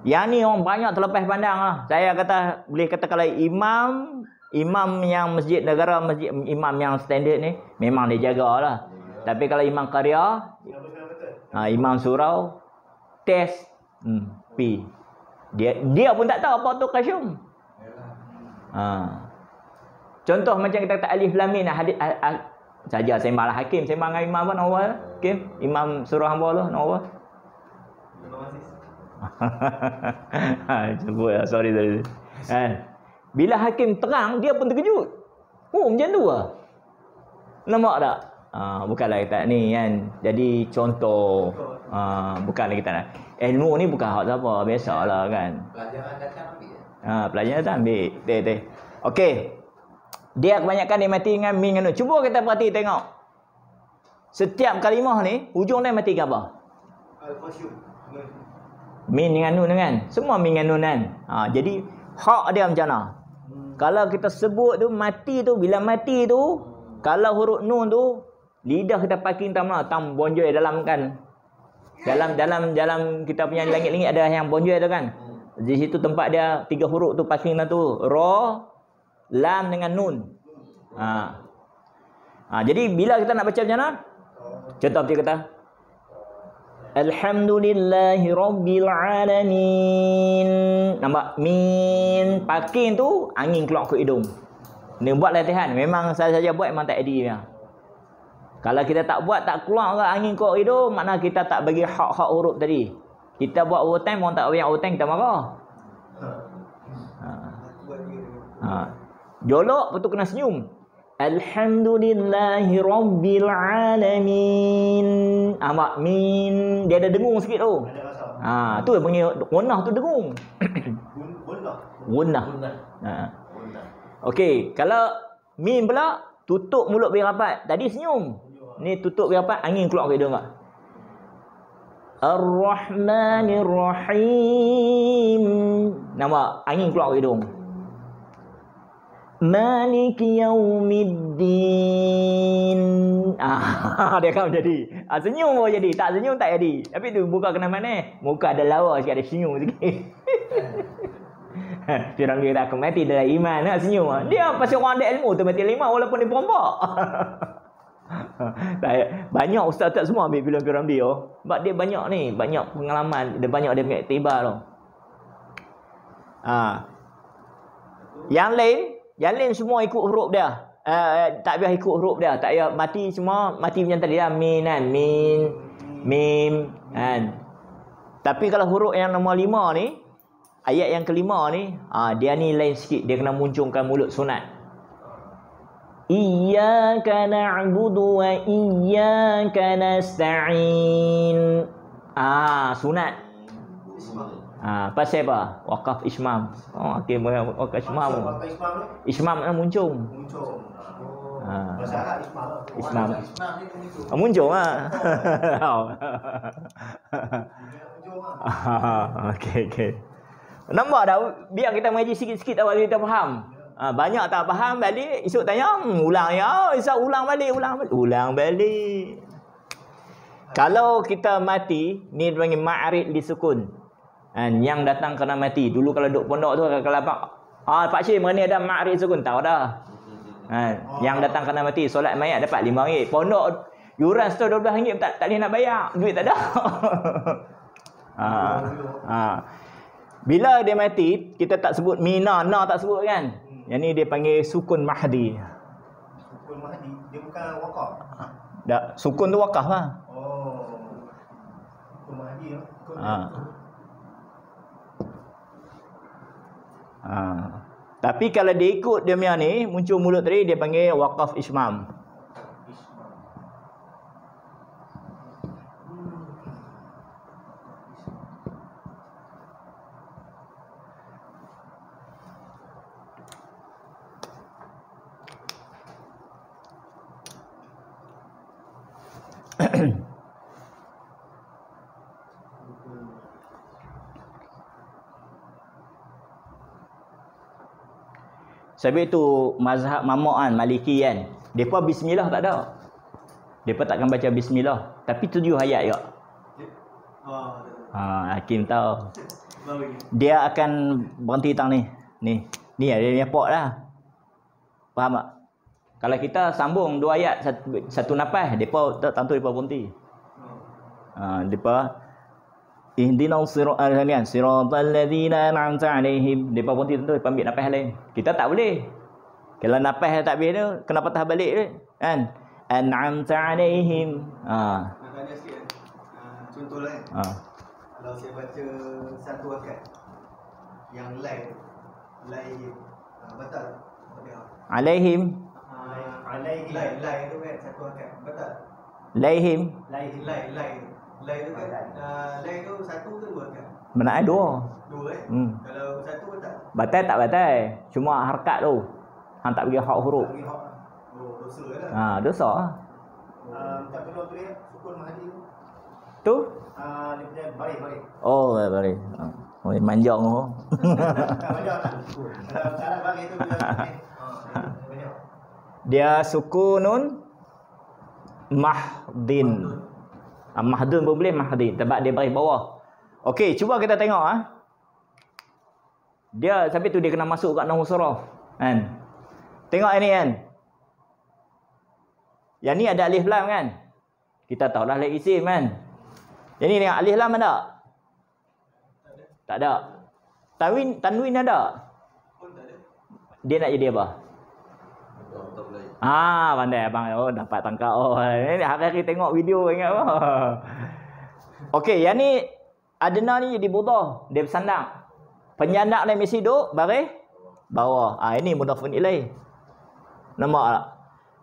Yang ni orang banyak terlepas pandang lah. Saya kata, boleh kata kalau imam yang masjid negara, masjid imam yang standard ni, memang dia jaga lah. Tapi kalau imam karya, imam surau, test, P. Dia pun tak tahu apa tu qasyum. Contoh macam kita kata alif lam mim hadis saja sembang lah hakim, sembang dengan imam apa nama hakim? Imam surah hamba tu nama apa? Sorry. Bila hakim terang, dia pun terkejut. Macam tu lah. Nampak tak? Bukanlah kita ni kan. Jadi contoh. Bukanlah kita nak. Ilmu ni bukan hak siapa. Biasalah kan. Pelajaran datang ambil. Pelajaran datang ambil. Betul. Okey. Dia kebanyakan dia mati dengan min dengan nun. Cuba kita perhati tengok. Setiap kalimah ni, hujung dia mati ke apa? Min dengan nun kan? Semua min dengan nun kan? Jadi, hak dia macam mana? Kalau kita sebut tu, mati tu, bila mati tu, kalau huruf nun tu, lidah kita parking tam mana? Tam bonjoy dalam kan? Dalam kita punya langit-langit ada yang bonjoy tu kan? Di situ tempat dia 3 huruf tu parking tu. Ra, lam dengan nun. Jadi bila kita nak baca macam mana? Contoh dia kata Alhamdulillahi Rabbil Alamin. Nampak? Min. Parking tu angin keluar ke hidung. Ni buat latihan. Memang saya saja buat, memang tak edit dia. Kalau kita tak buat, tak keluar ke angin keluar hidung, makna kita tak bagi hak-hak huruf tadi. Kita buat overtime, orang tak bagi overtime, kita marah. Jolok betul kena senyum. Alhamdulillahi Rabbil Alamin. Mak min dia ada dengung sikit tu. Tu yang panggil gunnah tu dengung. Gunnah. Okey, kalau min pula tutup mulut biar rapat. Tadi senyum. Ni tutup biar rapat, angin keluar ke hidung tak? Ar-Rahmanir Rahim. Nampak? Angin keluar ke hidung. Maliki Yaumiddin. Dia akan jadi. Senyum pun jadi. Tak senyum tak jadi. Tapi tu muka kena mana? Muka ada lawa sikit, ada senyum sikit. Orang dia tak mati dalam iman nak senyum. Dia pasal orang ada ilmu tu mati iman walaupun dia perompak. Banyak ustaz-ustaz semua ambil filem-filem dia. Sebab dia banyak ni, banyak pengalaman, dia banyak dia punya iktibar tu. Yang lain semua ikut huruf dia. Tak payah ikut huruf dia, tak payah mati semua mati macam tadi lah, min kan, mim kan. Tapi kalau huruf yang nombor 5 ni, ayat yang kelima ni, dia ni lain sikit, dia kena muncungkan mulut sunat. Iyyaka na'budu wa iyyaka nasta'in. Sunat. Pasal apa? Waqaf ismam. Okey, waqaf ismam. Ismam nak muncung. Bahasa Arab ismam. Muncung ah. Okey. Nampak dah, biar kita mengaji sikit-sikit awal kita faham. Banyak tak faham balik, esok tanya, ulang ya, esok ulang balik. Kalau kita mati, ni dipanggil ma'arid disukun. Yang datang kena mati. Dulu kalau duduk pondok tu, kalau Pak Syekh mana ada ma'arid sukun, tahu dah. Yang datang kena mati, solat mayat dapat RM5. Pondok yuran store RM12 tak boleh nak bayar, duit tak ada. Bila dia mati, kita tak sebut mina, tak sebut kan. Yang ni dia panggil sukun mahdi. Sukun mahdi, dia bukan wakaf. Sukun tu wakaf lah. Sukun mahdi lah. Tapi kalau dia ikut dia punya ni, muncul mulut tadi, dia panggil wakaf ismam. Sebab itu mazhab mamak kan, Maliki kan, depa bismillah tak ada. Depa takkan baca bismillah, tapi 7 ayat juga. Hakim tahu. Dia akan berhenti tang ni. Ni ada dia pok dah. Faham tak? Kalau kita sambung 2 ayat satu nafas, depa tentu depa berhenti. Depa ihdinas siratal ladzina an'amta alaihim. Depa berhenti tentu, depa ambil nafas lain. Kita tak boleh. Kalau nafas tak habis tu, kena patah balik tu, kan? An'amta alaihim. Nak tanya sikit. Contohlah kan. Kalau saya baca satu akad yang lain batal. Alaihim. Lain tu kan satu akad batal. Laihim. Lain tu kan lain tu satu ke 2 akad? Mana ada 2. 2 Kalau satu batal. Batal tak batal. Cuma harakat tu. Hang tak bagi hak huruf. Dosa lah. Dosa. Tak perlu tu dia sukun mahdi tu. Tu? Dia punya baris. Oh, baris. Oh, manjang tu. Manjang tak? Kalau cara baris tu dia dia sukunun mahdin. Mahdun pun boleh, mahdin. Sebab dia baris bawah. Okey, cuba kita tengok. Dia sampai tu dia kena masuk kat nahwu saraf. Kan? Tengok ini kan. Yang ni ada alif lam kan? Kita tahu dah alif isim kan? Yang ni tengok alif lam ada? Tak ada. Tanwin ada? Dia nak jadi apa? Pandai abang. Oh, dapat tangkap. Oh, ini hari-hari tengok video ingat apa? Okey, yang ni adna ni jadi budah, dia bersandar. Penyandak ni mesti duduk baris bawah. Ini mudhafun ilaih. Nampak tak?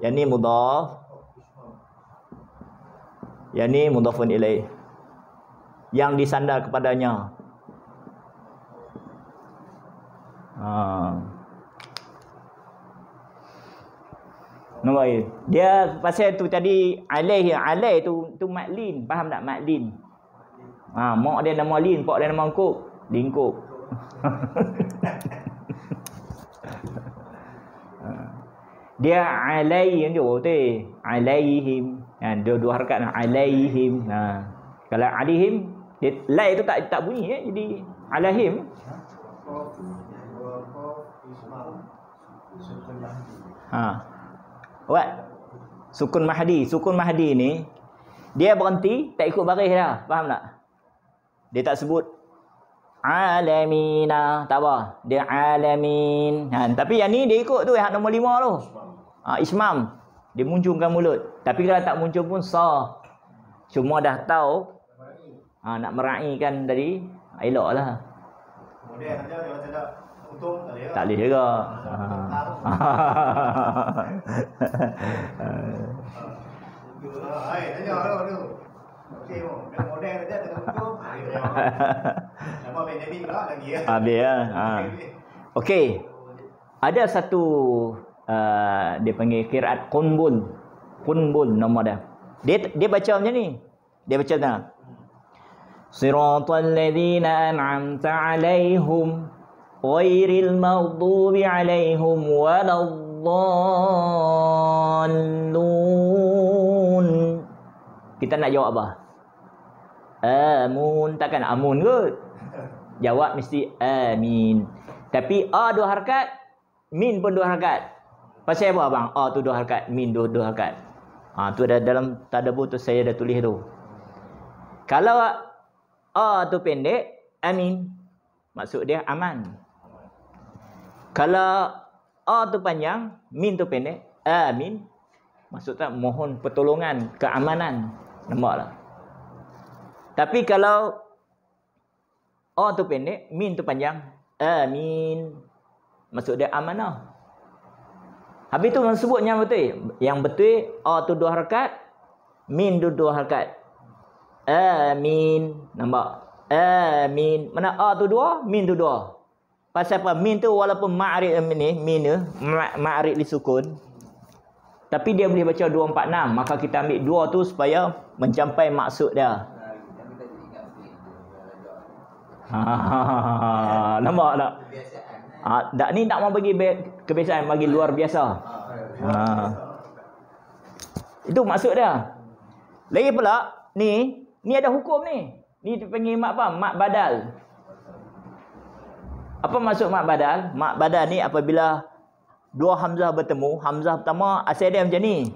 Yang ni mudhaf. Yang ni mudhafun ilaih. Yang disandar kepadanya. Nampak ya? Dia pasal tu tadi alaih tu maklin. Faham tak maklin? Mak dia nama lin, pak dia nama kuk. Lingkup. Dia alai kan tu. Alaihim. Dua harakat alaihim. Kalau alaihim, lai tu tak bunyi jadi alaihim. What? Sukun mahdi. Sukun mahdi ni dia berhenti tak ikut baris dah. Faham tak? Dia tak sebut alamina, tak apa. Dia alamin. Tapi yang ni dia ikut tu yang nombor 5 tu. Ismam. Dia muncungkan mulut. Tapi kalau tak muncul pun sah. Cuma dah tahu nak meraihkan dari elok lah. Kemudian saja kalau tidak untung tak boleh juga. Tanya tu. Okey, model saja tak untung. Nama pandemik pula lagi ya. Okey. Ada satu dia panggil qiraat qunbul. Qunbul nama dia. Dia baca macam ni. Dia baca macam ni. Siratal ladzina an'amta 'alaihim ghairil maghdubi 'alaihim waladdallun. Kita nak jawab apa? Amun. Takkan amun kot. Jawab mesti amin. Tapi a 2 harakat, min pun 2 harakat. Pasal apa abang? A tu 2 harakat, min 2 harakat. Tu ada dalam tadabbur tu saya dah tulis tu. Kalau a tu pendek, amin. Maksud dia aman. Kalau a tu panjang, min tu pendek, amin. Maksud tak mohon pertolongan, keamanan. Nampak tak? Tapi kalau a tu pendek, min tu panjang, amin. Maksud dia amanah. Habis tu orang sebut yang betul. Yang betul a tu 2 harakat, min tu 2 harakat. Amin. Nampak? Amin. Mana a tu 2, min tu 2. Pasal apa? Min tu walaupun ma'rif ni, min tu ma'rif li sukun. Tapi dia boleh baca 246. Maka kita ambil 2 tu supaya mencapai maksud dia. Nampak tak? Tak ni tak mau bagi kebiasaan, bagi luar biasa. Itu maksud dia. Lagi pula ni ada hukum ni. Ni dipanggil mak apa? Mak badal. Apa maksud mak badal? Mak badal ni apabila dua hamzah bertemu, hamzah pertama asal dia macam ni.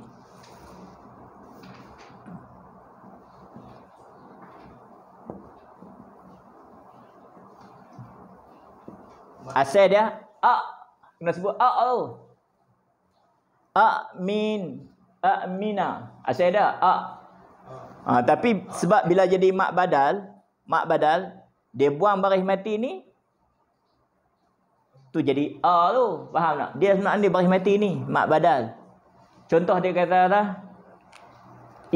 Asal dia kena sebut tu. Amina. Asal dia tapi sebab bila jadi mak badal, dia buang baris mati ni, tu jadi tu. Faham tak? Dia sebenarnya baris mati ni, mak badal. Contoh dia kata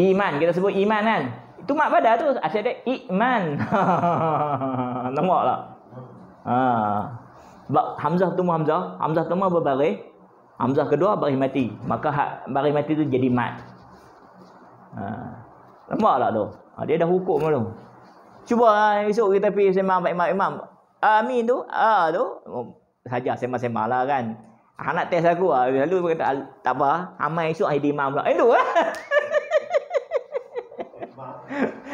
iman, kita sebut iman kan. Itu mak badal tu, asal dia iman. Nampak tak? Sebab hamzah bertemu hamzah pertama berbaris, hamzah kedua baris mati. Maka baris mati tu jadi mat. Nampak tak tu? Dia dah hukum tu. Cuba esok kita pergi sembang imam. Amin tu, tu saja sembang-sembang lah kan. Nak test aku lalu kata tak apa, amal esok hari imam pula. Itu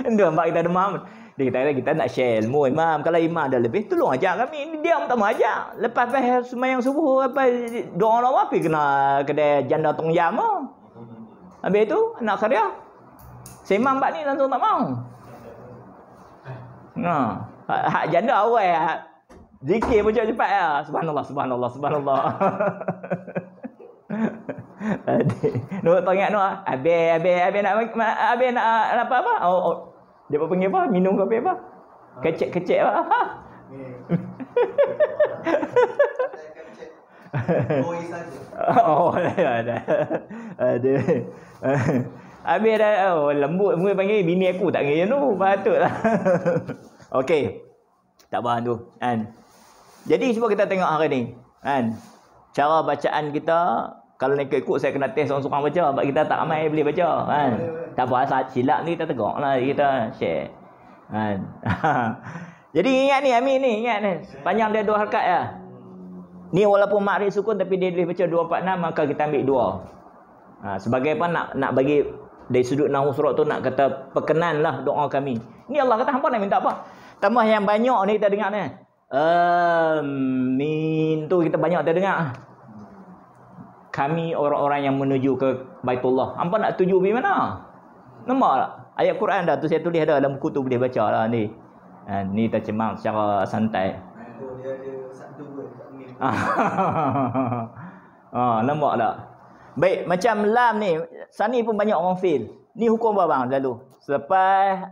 Itu nampak kita demam. Dia kata kita nak share ilmu imam. Kalau imam dah lebih, tolong ajar kami. Ini diam tak mau ajar. Lepas sembahyang subuh, doa Allah pergi kena kedai janda tong jam. Habis tu nak karya. Semam bab ni langsung tak mau. Hak janda awal zikir pun cepat ya. Subhanallah. Nak tengok Habis nak apa? Dia panggil apa? Minum kopi apa? Kecek apa? Ada. Habis dah lembut semua panggil bini aku tak ngira tu. Patutlah. Okey. Tak faham tu kan. Jadi cuba kita tengok hari ni kan. Cara bacaan kita kalau nak ikut saya kena test seorang-seorang baca sebab kita tak ramai boleh baca kan. Tak apa saat silap ni kita tegaklah kita share kan. Jadi ingat ni Amin ni ingat ni. Panjang dia 2 harakat ya. Ni walaupun makrif sukun tapi dia boleh baca 246 maka kita ambil 2. Sebagai apa nak bagi dari sudut nahwu surat tu nak kata perkenanlah doa kami. Ni Allah kata hampa nak minta apa? Tambah yang banyak ni kita dengar ni. Amin tu kita banyak kita dengar. Kami orang-orang yang menuju ke Baitullah. Hampa nak tuju pergi mana? Nampak tak? Ayat Quran dah tu saya tulis ada dalam buku tu boleh baca lah ni. Ni terjemah secara santai. Dia ada satu word amin. Nampak tak? Baik, macam lam ni, sani pun banyak orang fail. Ni hukum apa bang lalu? Lepas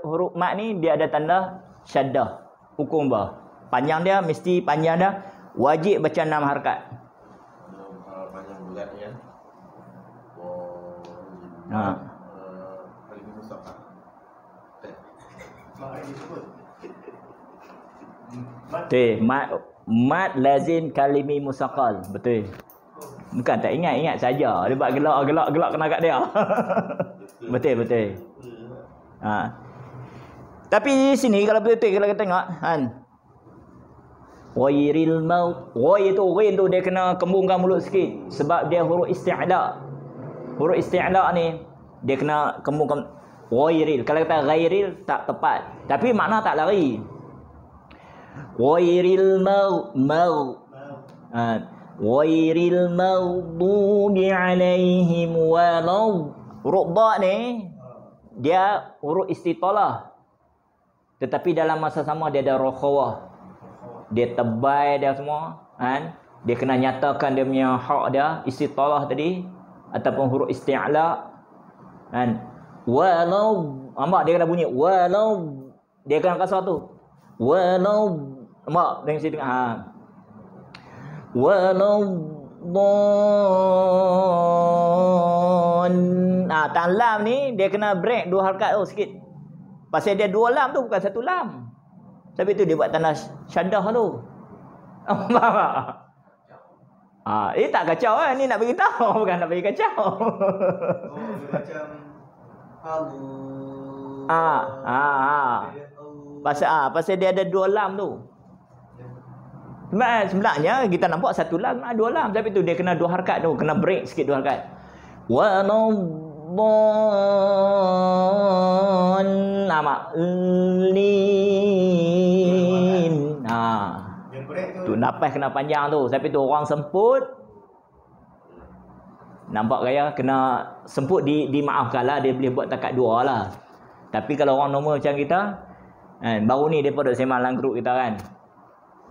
huruf mat ni dia ada tanda syaddah. Hukum apa? Panjang dia mesti panjang dia wajib baca 6 harakat. Panjang bulat ni kan. Kalimah musaqal. Betul. Mat lazim kalimi musaqal. Betul. Bukan tak ingat saja. Dia buat gelak kena kat dia. Betul. Tapi di sini kalau betul kalau kita tengok kan. Wairil maut. Wai tu rin tu dia kena kembungkan mulut sikit sebab dia huruf isti'la. Huruf isti'la ni dia kena kembungkan wairil. Kalau kata ghairil tak tepat. Tapi makna tak lari. Wairil maut. Wairil maghdubi alaihim walad. Huruf ba ni dia huruf istitalah. Tetapi dalam masa sama dia ada rokhawah. Dia tebal dia semua kan. Dia kena nyatakan dia punya hak dia istitalah tadi ataupun huruf isti'la kan. Walau nampak dia kena bunyi walau dia kena kasar tu. Walau nampak dengan sini walau tan lam ni dia kena break 2 harakat tu sikit. Pasal dia 2 lam tu bukan 1 lam. Sebab itu dia buat tanda syaddah tu. Faham tak? Tak kacau kan. Ni nak bagi tahu bukan nak bagi kacau. Macam Pasal dia ada 2 lam tu. Sebenarnya kita nampak 1 lam, 2 lam, tapi tu dia kena 2 harakat tu, kena break sikit 2 harakat. Wa nadh-dhalin. Tu nafas kena panjang tu. Tapi tu orang semput. Nampak gaya kena semput dimaafkanlah, dia boleh buat takat 2 lah. Tapi kalau orang normal macam kita, baru ni depa duk sembang dalam grup kita kan.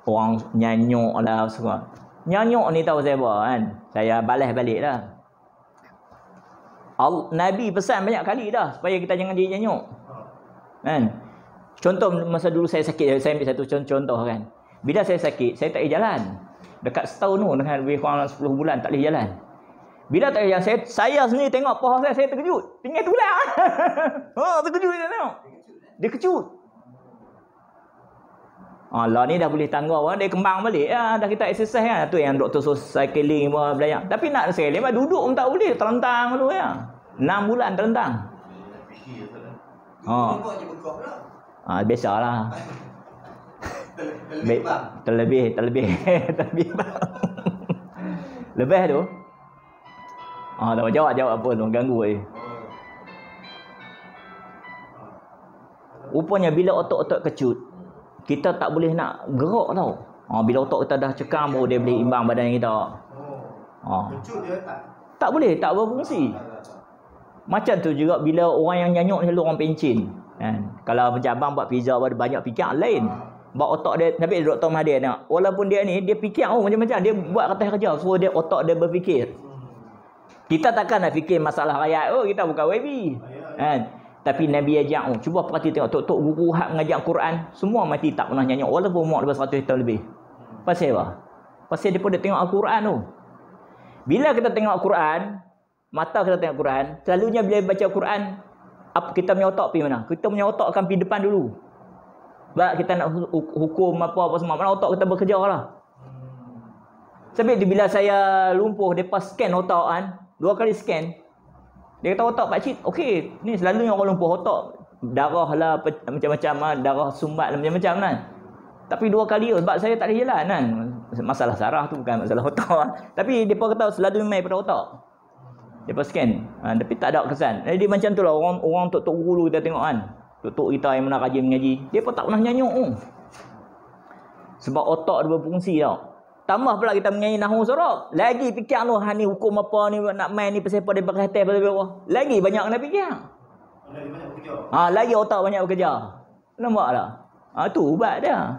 Orang nyanyuk lah semua. Nyanyuk ni tahu saya apa kan. Saya balas balik lah. Nabi pesan banyak kali dah supaya kita jangan jadi nyanyuk. Kan? Contoh masa dulu saya sakit, saya ambil satu contoh kan. Bila saya sakit, saya tak boleh jalan. Dekat setahun tu dengan lebih kurang 10 bulan tak boleh jalan. Bila tak boleh jalan, saya sendiri tengok paha saya terkejut. Tinggal tulang. Terkejut dia tengok. Dia kecut. Allah ni dah boleh tangguh, dia kembang balik lah. Dah kita exercise kan. Tu yang doktor suruh cycling belajar. Tapi nak cycling duduk pun tak boleh. Terlentang dulu ya. 6 bulan terlentang. Biasalah. Terlebih lebih tu. Tak jawab apa tu, ganggu Rupanya bila otot-otot kecut, kita tak boleh nak gerak tau. Bila otot kita dah cekam baru dia boleh imbang badan kita. Kecut dia tak boleh, tak berfungsi. Macam tu juga bila orang yang nyanyuk ni orang pencin. Kalau macam abang buat pizza banyak fikir lain. Buat otak dia, tapi Dr. Mahathir tengok. Walaupun dia ni, dia fikir macam-macam. Dia buat kata kerja. So, dia otak dia berfikir. Kita takkan nak fikir masalah rakyat. Kita bukan WB. Tapi Nabi ajak. Cuba perhati tengok. Tok-tok guru hak mengajar Quran. Semua mati tak pernah nyanyuk. Walaupun umur 100 tahun lebih. Pasal apa? Pasal dia tengok Al-Quran tu. Bila kita tengok Al-Quran, mata kita tengok Quran, selalunya bila baca Quran, kita punya otak pergi mana? Kita punya otak akan pergi depan dulu. Sebab kita nak hukum apa semua, mana otak kita bekerja lah. Sebab bila saya lumpuh, mereka scan otak kan, 2 kali scan. Dia kata otak pakcik, okey, ni selalunya orang lumpuh otak, darah lah macam-macam, darah sumbat lah macam-macam kan. Tapi 2 kali sebab saya tak boleh jalan kan. Masalah saraf tu bukan masalah otak. Tapi mereka kata selalu main pada otak. Mereka scan, tapi tak ada kesan. Jadi macam tu lah orang tok-tok guru kita tengok kan. Tok-tok kita yang mana rajin mengaji, dia pun tak pernah nyanyuk. Sebab otak dia berfungsi tau. Tambah pula kita menyanyi nahwu sorab. Lagi fikir tu, ni hukum apa ni, nak main ni pasal apa dia berkata pasal apa. Lagi banyak kena fikir. Lagi banyak bekerja. Lagi otak banyak bekerja. Nampak tak? Tu ubat dia.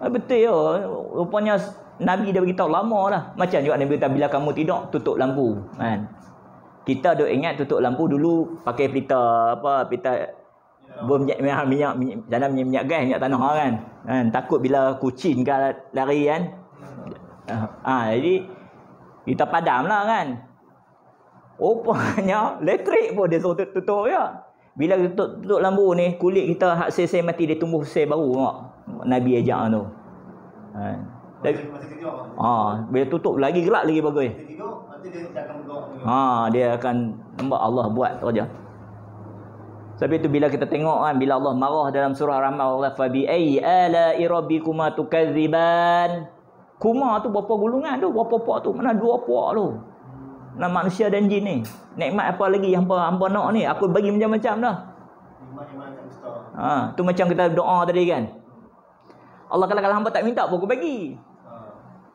Betul ya. Rupanya Nabi dah beritahu lama lah. Macam juga Nabi beritahu bila kamu tidur, tutup lampu. Kan? Kita duk ingat tutup lampu dulu pakai pelita minyak gas, minyak tanah kan. Takut bila kucing lari kan. Jadi kita padam lah kan. Rupanya elektrik pun dia suruh tutup ya. Bila tutup lampu ni, kulit kita hak sel-sel mati dia tumbuh sel baru tengok. Nabi ajak tu. Bila tutup lagi gelap lagi bagus. Nanti dia akan bergerak. Dia akan nampak Allah buat kerja. Sebab itu bila kita tengok kan, bila Allah marah dalam surah Rahman, Allah fa bi ayyi ala'i rabbikuma tukadziban. Kuma tu berapa gulungan tu, berapa puak tu, mana 2 puak tu. Nah, manusia dan jin ni. Nikmat apa lagi yang hamba nak ni? Aku bagi macam-macam dah. Tu macam kita doa tadi kan. Allah kata kalau hamba tak minta pun aku bagi.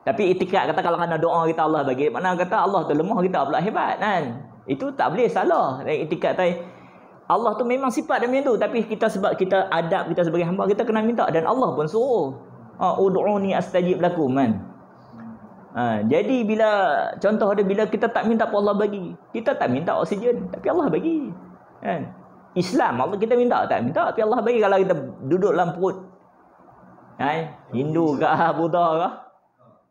Tapi itikat kata kalau kena doa kita Allah bagi. Mana kata Allah tu lemah, kita pula hebat kan. Itu tak boleh salah. Itikat tadi Allah tu memang sifat dia macam tu. Tapi kita sebab kita adab kita sebagai hamba, kita kena minta. Dan Allah pun suruh. Ud'uni astajib lakum kan. Jadi bila contoh dia, bila kita tak minta pun Allah bagi. Kita tak minta oksigen, tapi Allah bagi. Kan? Islam Allah kita minta, tak minta tapi Allah bagi. Kalau kita duduk dalam perut Hindu ke Buddha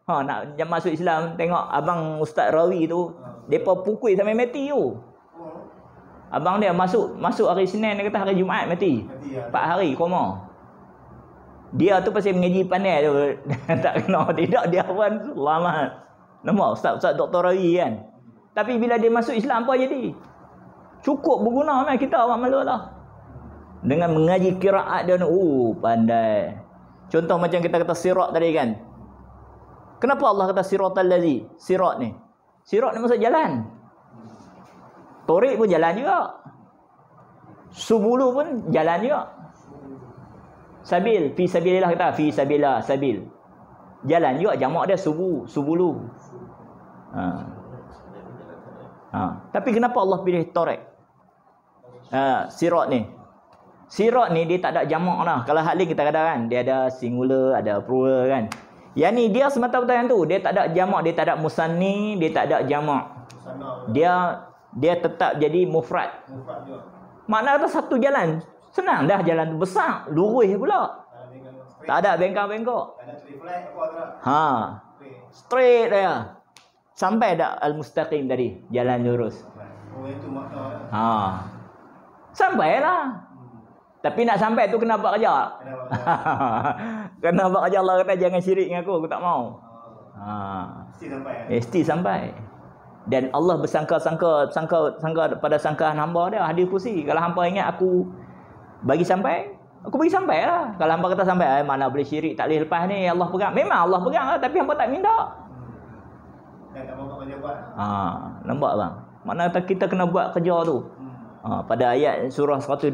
ke, nak masuk Islam, tengok abang Ustaz Rawi tu, depa pukul sampai mati tu. Abang dia masuk hari Senin, dia kata hari Jumaat mati. 4 hari koma. Dia tu pasal mengaji pandai tu. Tak kena, tidak dia pun selamat. Nampak ustaz doktorari kan. Tapi bila dia masuk Islam apa jadi? Cukup berguna kan kita orang malu lah. Dengan mengaji qiraat dia, pandai. Contoh macam kita kata sirat tadi kan. Kenapa Allah kata siratal ladzi? Sirat ni. Sirat ni maksud jalan. Torik pun jalan juga. Subulu pun jalan juga. Sabil, fi sabilillah kata, fi sabilillah, sabil. Jalan juga jamak dia subulu. Tapi kenapa Allah pilih torik? Sirat ni. Sirat ni dia tak ada jamak lah. Kalau hal ni kita kata kan, dia ada singular, ada plural kan. Yang ni dia semata-mata yang tu, dia tak ada jamak, dia tak ada musanni, dia tak ada jamak. Dia tetap jadi mufrad. Makna kata satu jalan. Senang dah, jalan tu besar, lurus pula. Tak ada bengkok-bengkok. Straight dia. Sampai dak al-mustaqim tadi, jalan lurus. Sampailah. Tapi nak sampai tu kena buat kerja. Kena buat kerja. Allah kata jangan syirik dengan aku tak mau. Mesti sampai. Dan Allah bersangka-sangka pada sangkaan hamba dia, hadis kursi. Kalau hamba ingat aku bagi sampai, aku bagi sampai lah. Kalau hamba kata sampai, mana boleh syirik, tak boleh lepas ni, Allah pegang. Memang Allah pegang lah, tapi hamba tak minta. Nampak bang? Mana kita kena buat kerja tu. Pada ayat surah 110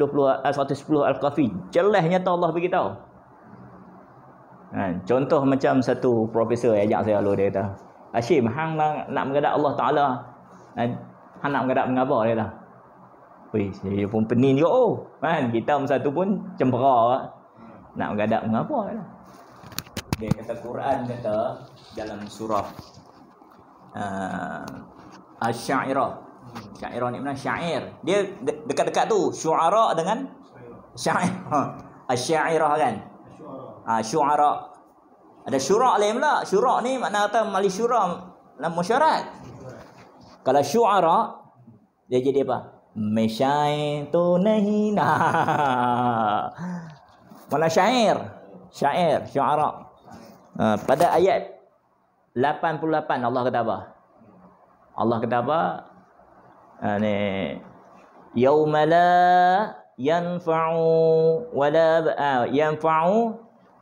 Al-Kahfi, jelas nyata Allah beritahu. Contoh macam satu profesor ajak saya lalu, dia kata, Hashim, hang nak menghadap Allah Ta'ala, hang nak menghadap mengapa dia dah. Weh, saya pun pening juga kan. Kita satu pun cempera nak menghadap mengapa dia dah. Dia kata Quran kata dalam surah Asy-Sya'irah. Syairah ni mana? Syair. Dia dekat-dekat tu. Syu'ara dengan syair. Asy-Sya'irah kan? Syu'ara. Ada syura' lain pula. Syura' ni makna kata mali syura' dalam musyarat. Kalau syu'ara dia jadi apa? Mesyair tu nahi. Mana syair? Syair, syu'ara. Pada ayat 88 Allah kata apa? Allah kata apa? Ni yauma la yanfa'u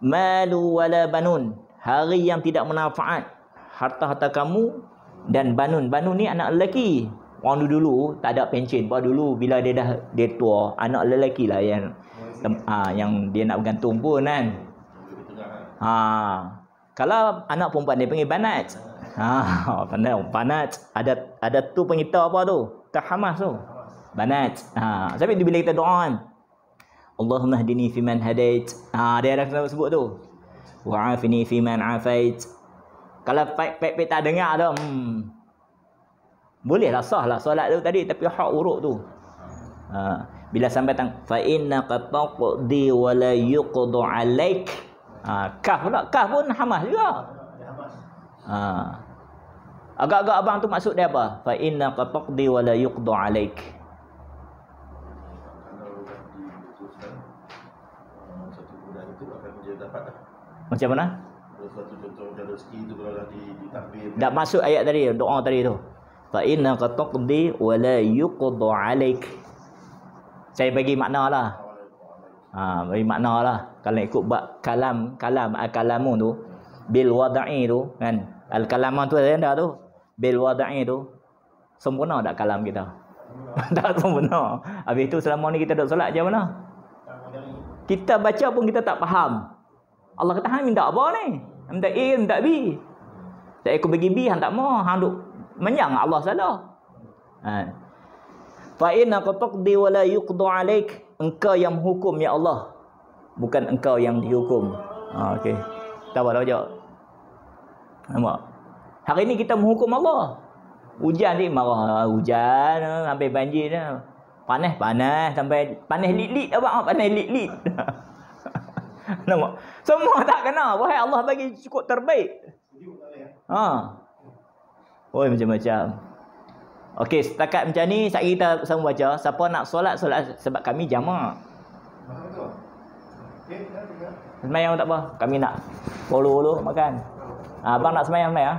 malu wala banun. Hari yang tidak bermanfaat harta-harta kamu dan banun. Banun ni anak lelaki. Orang dulu tak ada pencen. Dulu bila dia tua, anak lelaki lah yang dia nak bergantung pun kan. Kalau anak perempuan dia panggil banat. Banat. Ada tu pengita apa tu? Tahamas tu. Banat. Tapi bila kita doa kan, Allahumma hdini fiman hadait. Dia ada sebut tu. Wa'afini fiman afait. Kalau pek tak dengar tu, bolehlah sah lah solat tu tadi, tapi hak uruk tu. Bila sampai fa innaka taqdi wa la yuqdu alaik. Kaf pula. Kaf pun hamas juga. Agak-agak abang tu maksud dia apa? Fa innaka taqdi wa la yuqdu alaik. Satu bulan itu akan dia dapat dah. Macam mana? Satu contoh macam rezeki itu kalau dah ditakbir. Tak masuk ayat tadi, doa tadi tu. Fa innaka taqdi wa la yuqdu alaik. Saya bagi makna lah. Bagi makna lah. Kalau ikut kalamu tu, bil wada'i tu kan. Al-kalaman tu ada tu. Bil wada'i tu. Sempurna tak kalam kita? Tak sempurna. Habis tu selama ni kita duduk solat macam mana? Kita baca pun kita tak faham. Allah kata hang minta apa ni? Minta A, minta B. Tak aku bagi B, hang tak mau. Hang duk menyang Allah salah. Fa innaka taqdi wa la yuqda alaik. Engkau yang menghukum ya Allah, bukan engkau yang dihukum. Okey. Tahu jawab. Nampak? Hari ni kita menghukum Allah. Hujan ni marah, hujan sampai banjir dah. Panas sampai panas lit-lit abang, panas lit-lit. Nampak? Semua tak kena. Wahai Allah bagi cukup terbaik. Macam-macam. Okey, setakat macam ni sekali kita sama baca. Siapa nak solat sebab kami jamak. Semayang tak apa. Kami nak follow makan. Abang nak semayang ya?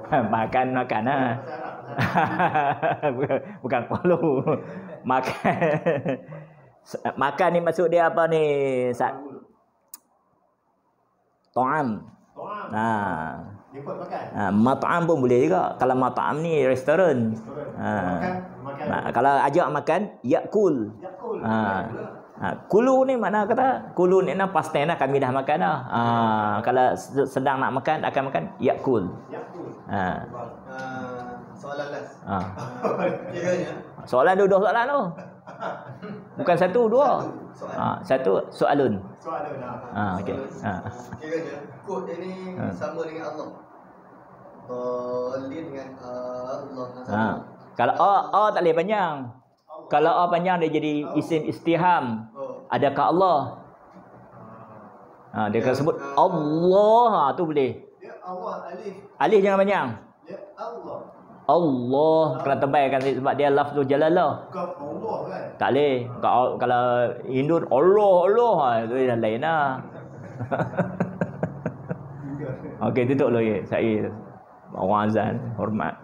Makan lah. Bukan polu. Makan ni maksud dia apa ni? Ta'am. Mat'am pun boleh juga. Kalau mat'am ni restoran. Kalau ajak makan, yakul. Kulu ni mana kata? Kulu ni past tense lah, kami dah makan dah. Kalau sedang nak makan, akan makan yakul. Soalan last. Kiranya soalan dua soalan tu. Bukan satu, dua. Satu soalun. Okey. Kiranya kod dia ni sama dengan Allah. Boleh dengan Allah. Kalau A tak boleh panjang. Kalau A panjang dia jadi isim istifham. Adakah Allah? Dia akan sebut Allah, tu boleh. Dia Allah alif. Alif jangan panjang. Dia Allah. Allah kena tebalkan sebab dia lafzul jalalah. Kau Allah kan? Tak boleh. Kalau Hindu Allah tu dah lain lah. Okey, tutup dulu ya. Saya orang azan hormat.